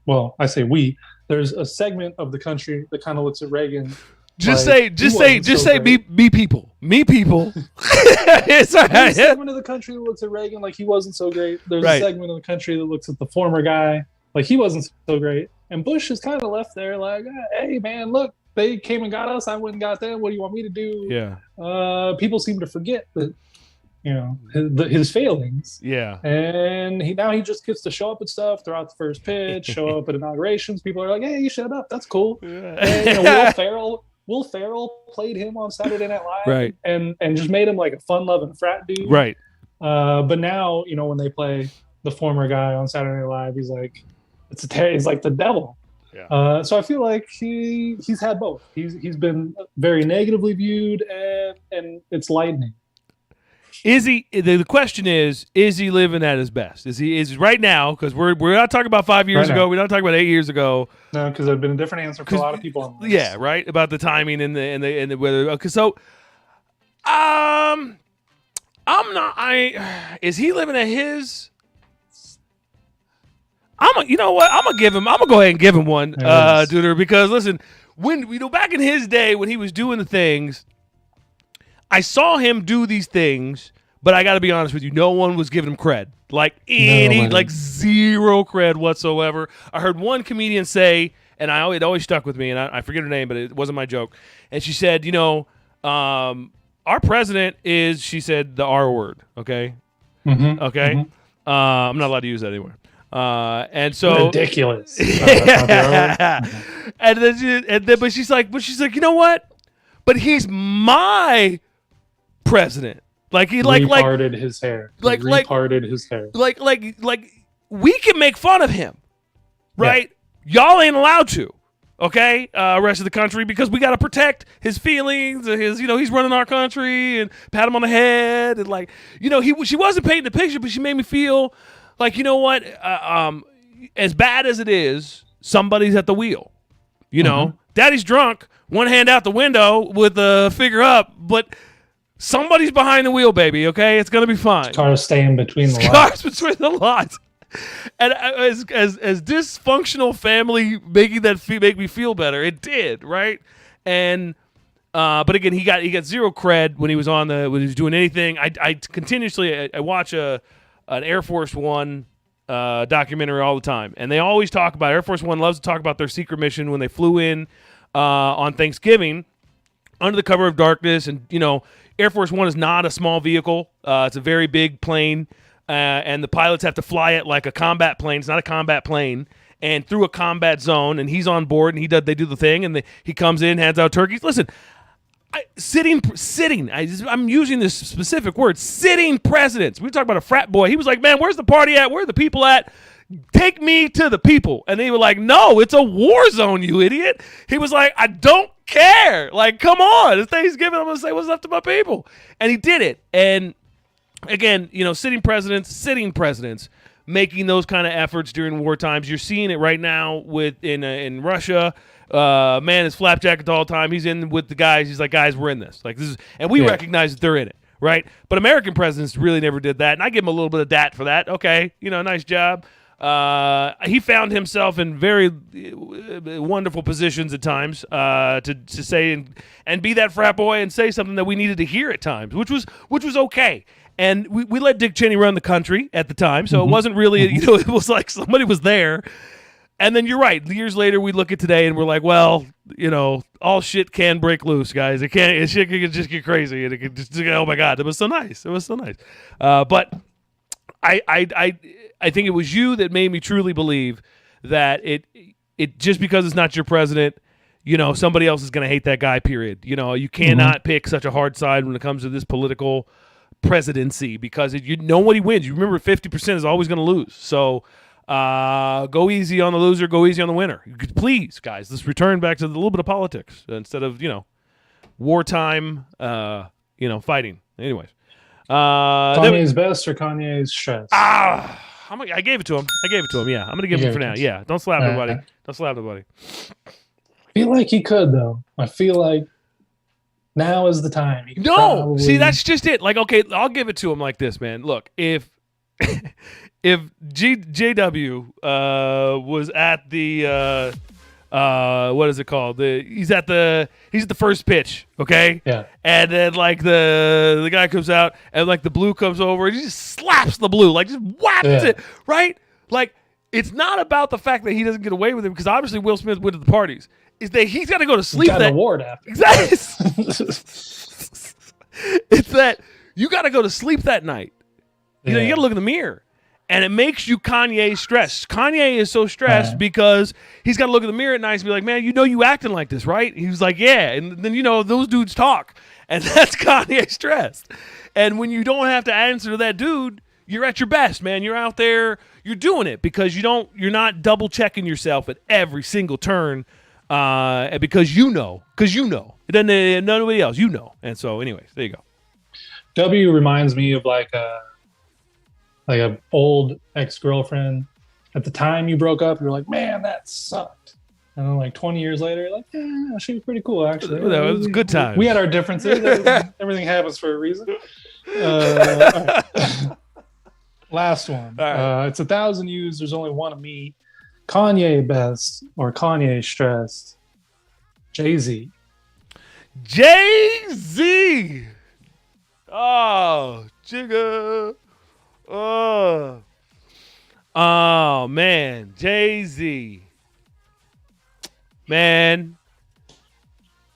S2: well, I say there's a segment of the country that kind of looks at Reagan.
S1: Just say, me people.
S2: There's a segment of the country that looks at Reagan like he wasn't so great. There's a segment of the country that looks at the former guy like he wasn't so great. And Bush is kind of left there like, hey, man, look, they came and got us. I went and got them. What do you want me to do?
S1: Yeah.
S2: People seem to forget that, his failings.
S1: Yeah.
S2: And now he just gets to show up at stuff throughout the first pitch, show up at inaugurations. People are like, hey, you showed up. That's cool.
S1: Yeah.
S2: And, Will Ferrell played him on Saturday Night Live,
S1: right?
S2: And just made him like a fun-loving frat dude,
S1: right?
S2: But now, when they play the former guy on Saturday Night Live, he's like, he's like the devil.
S1: Yeah.
S2: So I feel like he's had both. He's been very negatively viewed, and it's lightning.
S1: Is he? The question is he living at his best? Is he right now? Because we're not talking about 5 years ago. We're not talking about 8 years ago.
S2: No, because there's been a different answer for a lot of people on this.
S1: Yeah, right, about the timing and the whether. Okay, so, I'm not. Is he living at his? You know what? I'm gonna go ahead and give him one, Duder, because listen, when back in his day when he was doing the things. I saw him do these things, but I got to be honest with you, no one was giving him cred. Like zero cred whatsoever. I heard one comedian say, and it always stuck with me, and I forget her name, but it wasn't my joke. And she said, our president is, she said, the R word, okay?
S2: Mm-hmm.
S1: Okay,
S2: Mm-hmm.
S1: I'm not allowed to use that anymore. And so
S2: Ridiculous. That's not the R word? Okay.
S1: but she's like, you know what? But he's my president. Like he
S2: Reparted his hair. He
S1: like
S2: reparted his hair.
S1: like we can make fun of him, right?
S2: Yeah.
S1: Y'all ain't allowed to. Okay, rest of the country, because we got to protect his feelings, his, he's running our country, and pat him on the head, and like, she wasn't painting the picture, but she made me feel like, you know what, as bad as it is, somebody's at the wheel. Daddy's drunk, one hand out the window with the figure up, but somebody's behind the wheel, baby. Okay, it's gonna be fine.
S2: Cars staying between the lines.
S1: Cars between the lines. And as dysfunctional family making that make me feel better, it did, right? And but again, he got zero cred when he was when he was doing anything. I continuously watch an Air Force One documentary all the time, and they always talk about Air Force One loves to talk about their secret mission when they flew in on Thanksgiving under the cover of darkness. And Air Force One is not a small vehicle; it's a very big plane. And the pilots have to fly it like a combat plane. It's not a combat plane. And through a combat zone, and he's on board, and they do the thing, and he comes in, hands out turkeys. Listen, sitting. I'm using this specific word, sitting presidents. We talk about a frat boy. He was like, man, where's the party at? Where are the people at? Take me to the people. And they were like, no, it's a war zone, you idiot. He was like, I don't care. Like, come on. It's Thanksgiving. I'm going to say what's up to my people. And he did it. And again, sitting presidents making those kind of efforts during war times. You're seeing it right now in Russia. Man is flapjacked all the time. He's in with the guys. He's like, guys, we're in this. Like, this is, and we recognize that they're in it, right? But American presidents really never did that, and I give him a little bit of dat for that. Okay, nice job. He found himself in very wonderful positions at times to say and be that frat boy and say something that we needed to hear at times, which was okay. And we let Dick Cheney run the country at the time, so it wasn't really, it was like somebody was there. And then you're right. Years later, we look at today and we're like, well, all shit can break loose, guys. Shit can just get crazy, and it can just, oh my God, it was so nice. It was so nice. But I think it was you that made me truly believe that it just because it's not your president, somebody else is going to hate that guy. Period. You cannot pick such a hard side when it comes to this political presidency, because nobody wins. You remember 50% is always going to lose. So go easy on the loser, go easy on the winner. Please, guys, let's return back to a little bit of politics instead of wartime fighting. Anyways,
S2: Kanye's best or Kanye's stress?
S1: I gave it to him. Yeah, I'm gonna give him for now. Yeah, don't slap nobody. Don't slap nobody.
S2: I feel like he could though. I feel like now is the time.
S1: See, that's just it. Like, okay, I'll give it to him like this, man. Look, if JW was at the what is it called? He's at the first pitch, okay?
S2: Yeah.
S1: And then like the guy comes out and like the blue comes over and he just slaps the blue, like just whaps it, right? Like, it's not about the fact that he doesn't get away with it, because obviously Will Smith went to the parties. Is that he's got to go to sleep.
S2: Got an award after.
S1: Exactly. It's that you got to go to sleep that night. You got to look in the mirror, and it makes you Kanye stressed. Kanye is so stressed because he's got to look in the mirror at night and be like, man, you acting like this, right? He was like, yeah. And then, those dudes talk, and that's Kanye stressed. And when you don't have to answer to that dude, you're at your best, man. You're out there, you're doing it because you're not double checking yourself at every single turn. Because you know, it doesn't nobody else, and so anyways, there you go.
S2: W reminds me of like a old ex-girlfriend. At the time you broke up, you're like, man, that sucked. And then like 20 years later, you're like, yeah, she was pretty cool actually.
S1: That was a good time.
S2: We had our differences. Everything happens for a reason. All right. Last one. Right. It's 1,000 views. There's only one of me. Kanye best or Kanye stressed? Jay-Z.
S1: Jay-Z. Oh, Jigga. Oh, man. Jay-Z. Man.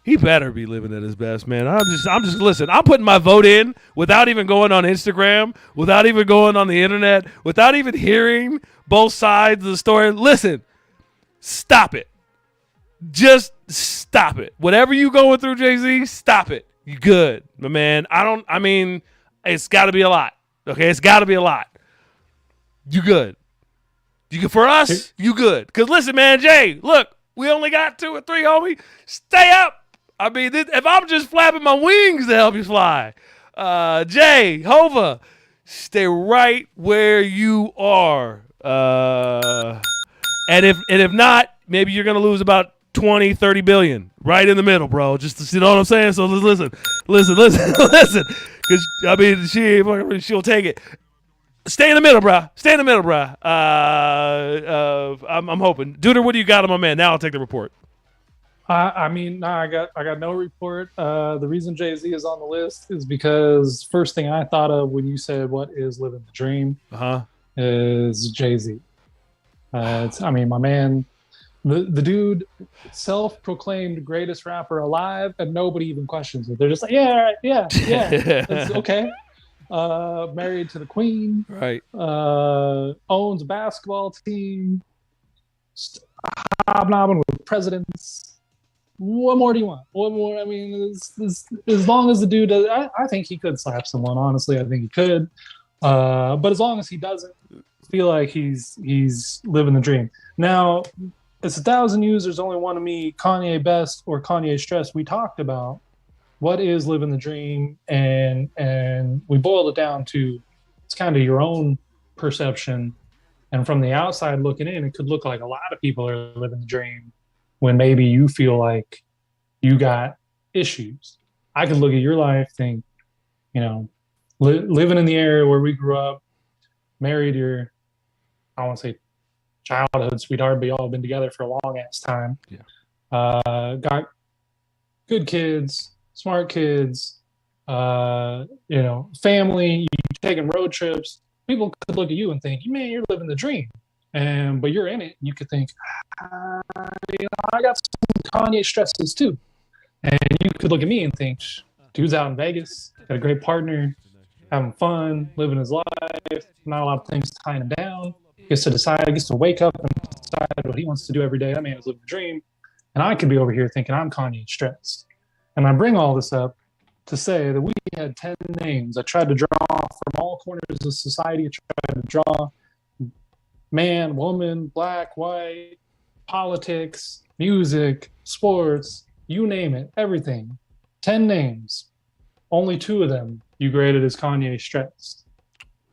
S1: He better be living at his best, man. I'm just listen. I'm putting my vote in without even going on Instagram, without even going on the internet, without even hearing both sides of the story. Listen, stop it. Just stop it. Whatever you going through, Jay-Z, stop it. You good, my man. I mean, it's got to be a lot. Okay, it's got to be a lot. You good. For us, you good. Because listen, man, Jay, look, we only got 2 or 3, homie. Stay up. I mean, if I'm just flapping my wings to help you fly, Jay, Hova, stay right where you are. And if not, maybe you're going to lose about 20, 30 billion right in the middle, bro. Just, you know what I'm saying? So listen. Because, I mean, she'll take it. Stay in the middle, bro. I'm hoping. Duder, what do you got on my man? Now I'll take the report.
S2: I mean, no, I got no report. The reason Jay-Z is on the list is because first thing I thought of when you said what is living the dream is Jay-Z. I mean, my man, the dude, self-proclaimed greatest rapper alive, and nobody even questions it. They're just like, yeah, it's okay. Married to the queen,
S1: right?
S2: Owns a basketball team, hobnobbing with presidents. What more do you want? What more? I mean, as long as the dude does, I think he could slap someone. Honestly, I think he could. But as long as he doesn't feel like he's living the dream. Now, it's 1,000 users, only one of me, Kanye Best or Kanye Stress. We talked about what is living the dream, and we boiled it down to it's kind of your own perception. And from the outside looking in, it could look like a lot of people are living the dream when maybe you feel like you got issues. I could look at your life, think, living in the area where we grew up, married your, I want to say childhood sweetheart, but y'all been together for a long ass time.
S1: Yeah.
S2: Got good kids, smart kids, family, you taking road trips. People could look at you and think, man, you're living the dream. But you're in it. You could think, I got some Kanye stresses too. And you could look at me and think, dude's out in Vegas, got a great partner, having fun, living his life, not a lot of things tying him down. Gets to wake up and decide what he wants to do every day. That man is living the dream. And I could be over here thinking I'm Kanye stressed. And I bring all this up to say that we had 10 names. I tried to draw from all corners of society. I tried to draw man, woman, black, white, politics, music, sports, you name it, everything. 10 names. Only 2 of them you graded as Kanye stressed.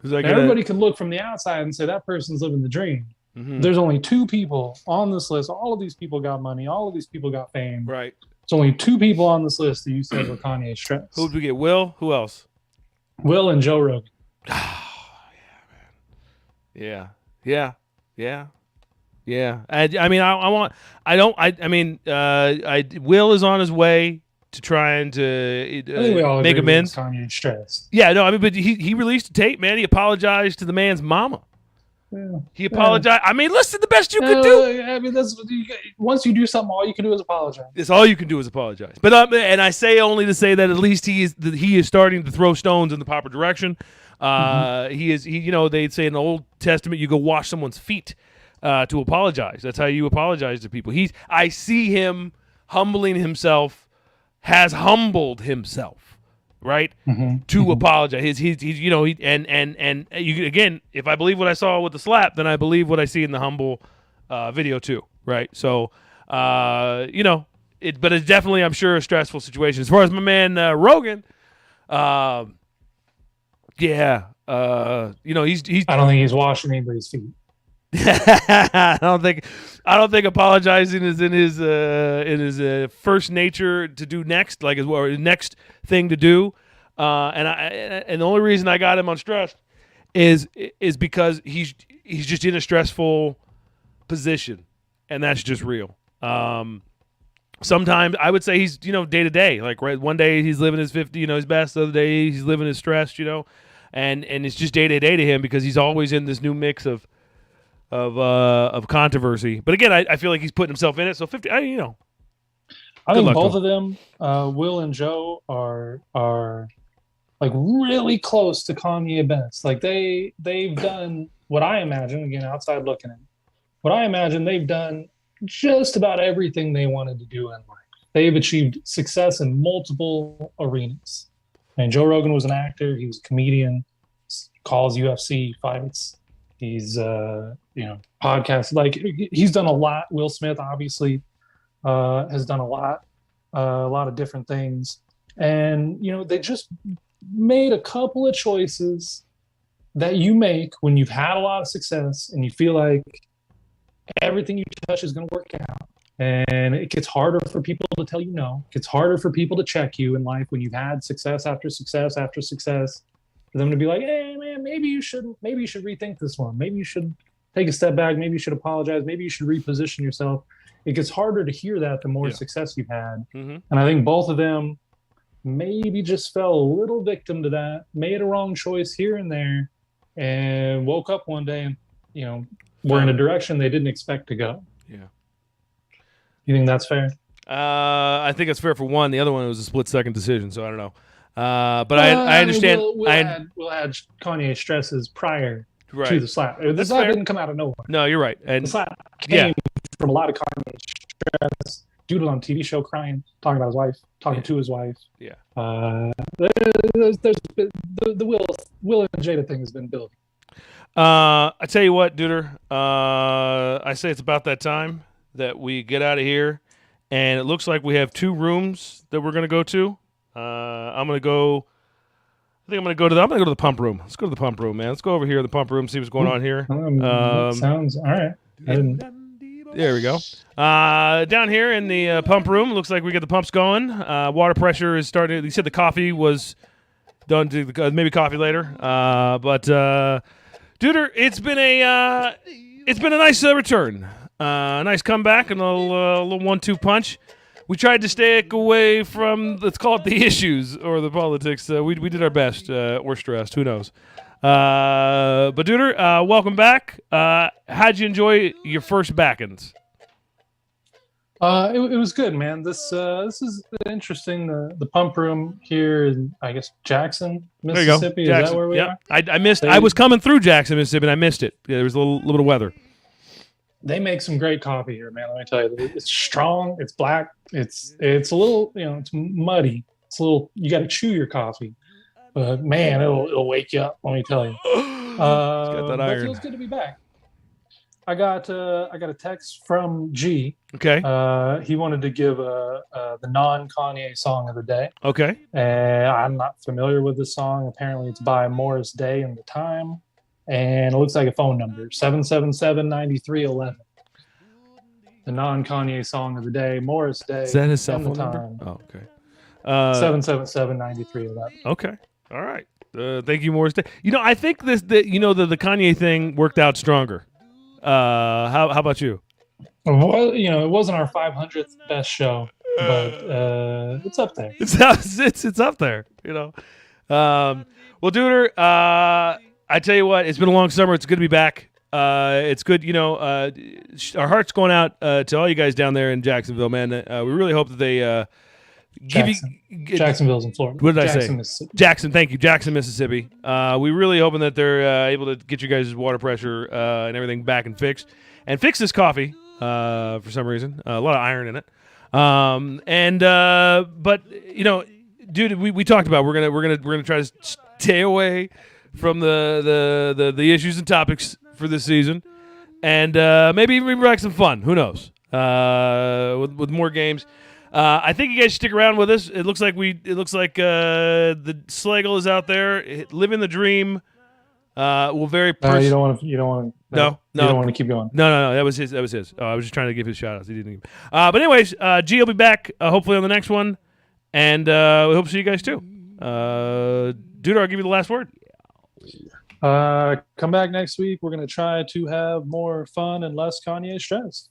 S2: Everybody can look from the outside and say that person's living the dream. Mm-hmm. There's only 2 people on this list. All of these people got money. All of these people got fame.
S1: Right.
S2: There's only 2 people on this list that you said were Kanye stressed.
S1: Who did we get? Will? Who else?
S2: Will and Joe Rogan.
S1: Oh, yeah, man. Yeah. Will is on his way to trying to make amends.
S2: Kanye stressed.
S1: Yeah, no, I mean, but he released a tape, man. He apologized to the man's mama. Yeah. He apologized. Yeah. I mean, listen, the best you could do.
S2: I mean, once you do something, all you can do is apologize.
S1: It's all you can do is apologize. But and I say only to say that at least he is starting to throw stones in the proper direction. He they'd say in the Old Testament, you go wash someone's feet to apologize. That's how you apologize to people. I see him humbling himself, has humbled himself, right? To apologize. Again, if I believe what I saw with the slap, then I believe what I see in the humble video too, right? So, but it's definitely, I'm sure, a stressful situation. As far as my man Rogan, he's
S2: I don't think he's washing anybody's feet.
S1: I don't think apologizing is in his first nature to do next, like his next thing to do. And the only reason I got him on stress is because he's just in a stressful position, and that's just real. Sometimes I would say he's day to day. Like right, one day he's living his 50, his best. The other day he's living his stress, and it's just day to day to him because he's always in this new mix of controversy. But again, I feel like he's putting himself in it. So 50,
S2: I
S1: Good
S2: think
S1: luck to
S2: both
S1: him.
S2: of them, Will and Joe, are like really close to Kanye best. Like they've done what I imagine, again, outside looking in, what I imagine they've done just about everything they wanted to do in life. They've achieved success in multiple arenas. And Joe Rogan was an actor, he was a comedian, calls UFC fights. He's podcast, like he's done a lot. Will Smith obviously has done a lot of different things. And they just made a couple of choices that you make when you've had a lot of success and you feel like everything you touch is going to work out. And it gets harder for people to tell you no. It gets harder for people to check you in life when you've had success after success after success. For them to be like, hey man, maybe you should rethink this one. Maybe you should take a step back. Maybe you should apologize. Maybe you should reposition yourself. It gets harder to hear that the more success you've had.
S1: Mm-hmm.
S2: And I think both of them maybe just fell a little victim to that, made a wrong choice here and there, and woke up one day and, were in a direction they didn't expect to go.
S1: Yeah.
S2: You think that's fair?
S1: I think it's fair for one. The other one was a split-second decision, so I don't know. But I understand.
S2: We'll add Kanye stresses prior to the slap. The slap didn't come out of nowhere.
S1: No, you're right. And
S2: the slap came from a lot of Kanye stress. Dude was on a TV show crying, talking about his wife, talking to his wife.
S1: Yeah.
S2: There's been, the Will and Jada thing has been building.
S1: I tell you what, Duder. I say it's about that time that we get out of here, and it looks like we have 2 rooms that we're gonna go to. I'm gonna go. I think I'm gonna go to the pump room. Let's go to the pump room, man. Let's go over here in the pump room, see what's going on here.
S2: Sounds all right.
S1: There we go. Down here in the pump room, looks like we got the pumps going. Water pressure is starting. You said the coffee was done. Maybe coffee later. But Duder, it's been a nice return. A nice comeback and a little 1-2 punch. We tried to stay away from, let's call it, the issues or the politics. We did our best. We're stressed. Who knows? But Duder, welcome back. How'd you enjoy your first back-ins?
S2: It was good, man. This is interesting. The pump room here in, I guess, Jackson, Mississippi.
S1: Jackson.
S2: Is that where we are?
S1: I missed. I was coming through Jackson, Mississippi, and I missed it. Yeah, there was a little bit of weather.
S2: They make some great coffee here, man. Let me tell you, it's strong. It's black. It's a little, it's muddy. It's a little. You got to chew your coffee, but man, it'll wake you up. Let me tell you.
S1: Got that iron.
S2: It feels good to be back. I got a text from G.
S1: Okay.
S2: He wanted to give the non-Kanye song of the day.
S1: Okay.
S2: I'm not familiar with the song. Apparently, it's by Morris Day and the Time. And it looks like a phone number, 777-9311. The non-Kanye song of the day, Morris Day.
S1: Is that his cell phone
S2: number?
S1: Time. Oh, okay.
S2: 777-9311.
S1: Okay. All right. Thank you, Morris Day. I think the Kanye thing worked out stronger. How about you?
S2: Well, it wasn't our 500th best show, but it's up there.
S1: It's up there. Well, Duder, I tell you what, it's been a long summer. It's good to be back. It's good, our heart's going out to all you guys down there in Jacksonville, man. We really hope that they
S2: Jacksonville's in Florida.
S1: What did I say? Jackson, thank you. Jackson, Mississippi. We really hoping that they're able to get you guys' water pressure and everything back and fixed. And fix this coffee for some reason. A lot of iron in it. But dude, we talked about we're gonna try to stay away from the issues and topics for this season, and maybe even bring back some fun. Who knows? With more games. I think you guys should stick around with us. It looks like the Slagle is out there living the dream. You don't want to. No. You don't want to keep going. No. That was his. Oh, I was just trying to give his shout outs. He didn't. But anyways, G will be back hopefully on the next one, and we hope to see you guys too. Dude, I'll give you the last word.
S2: Come back next week. We're going to try to have more fun and less Kanye stress.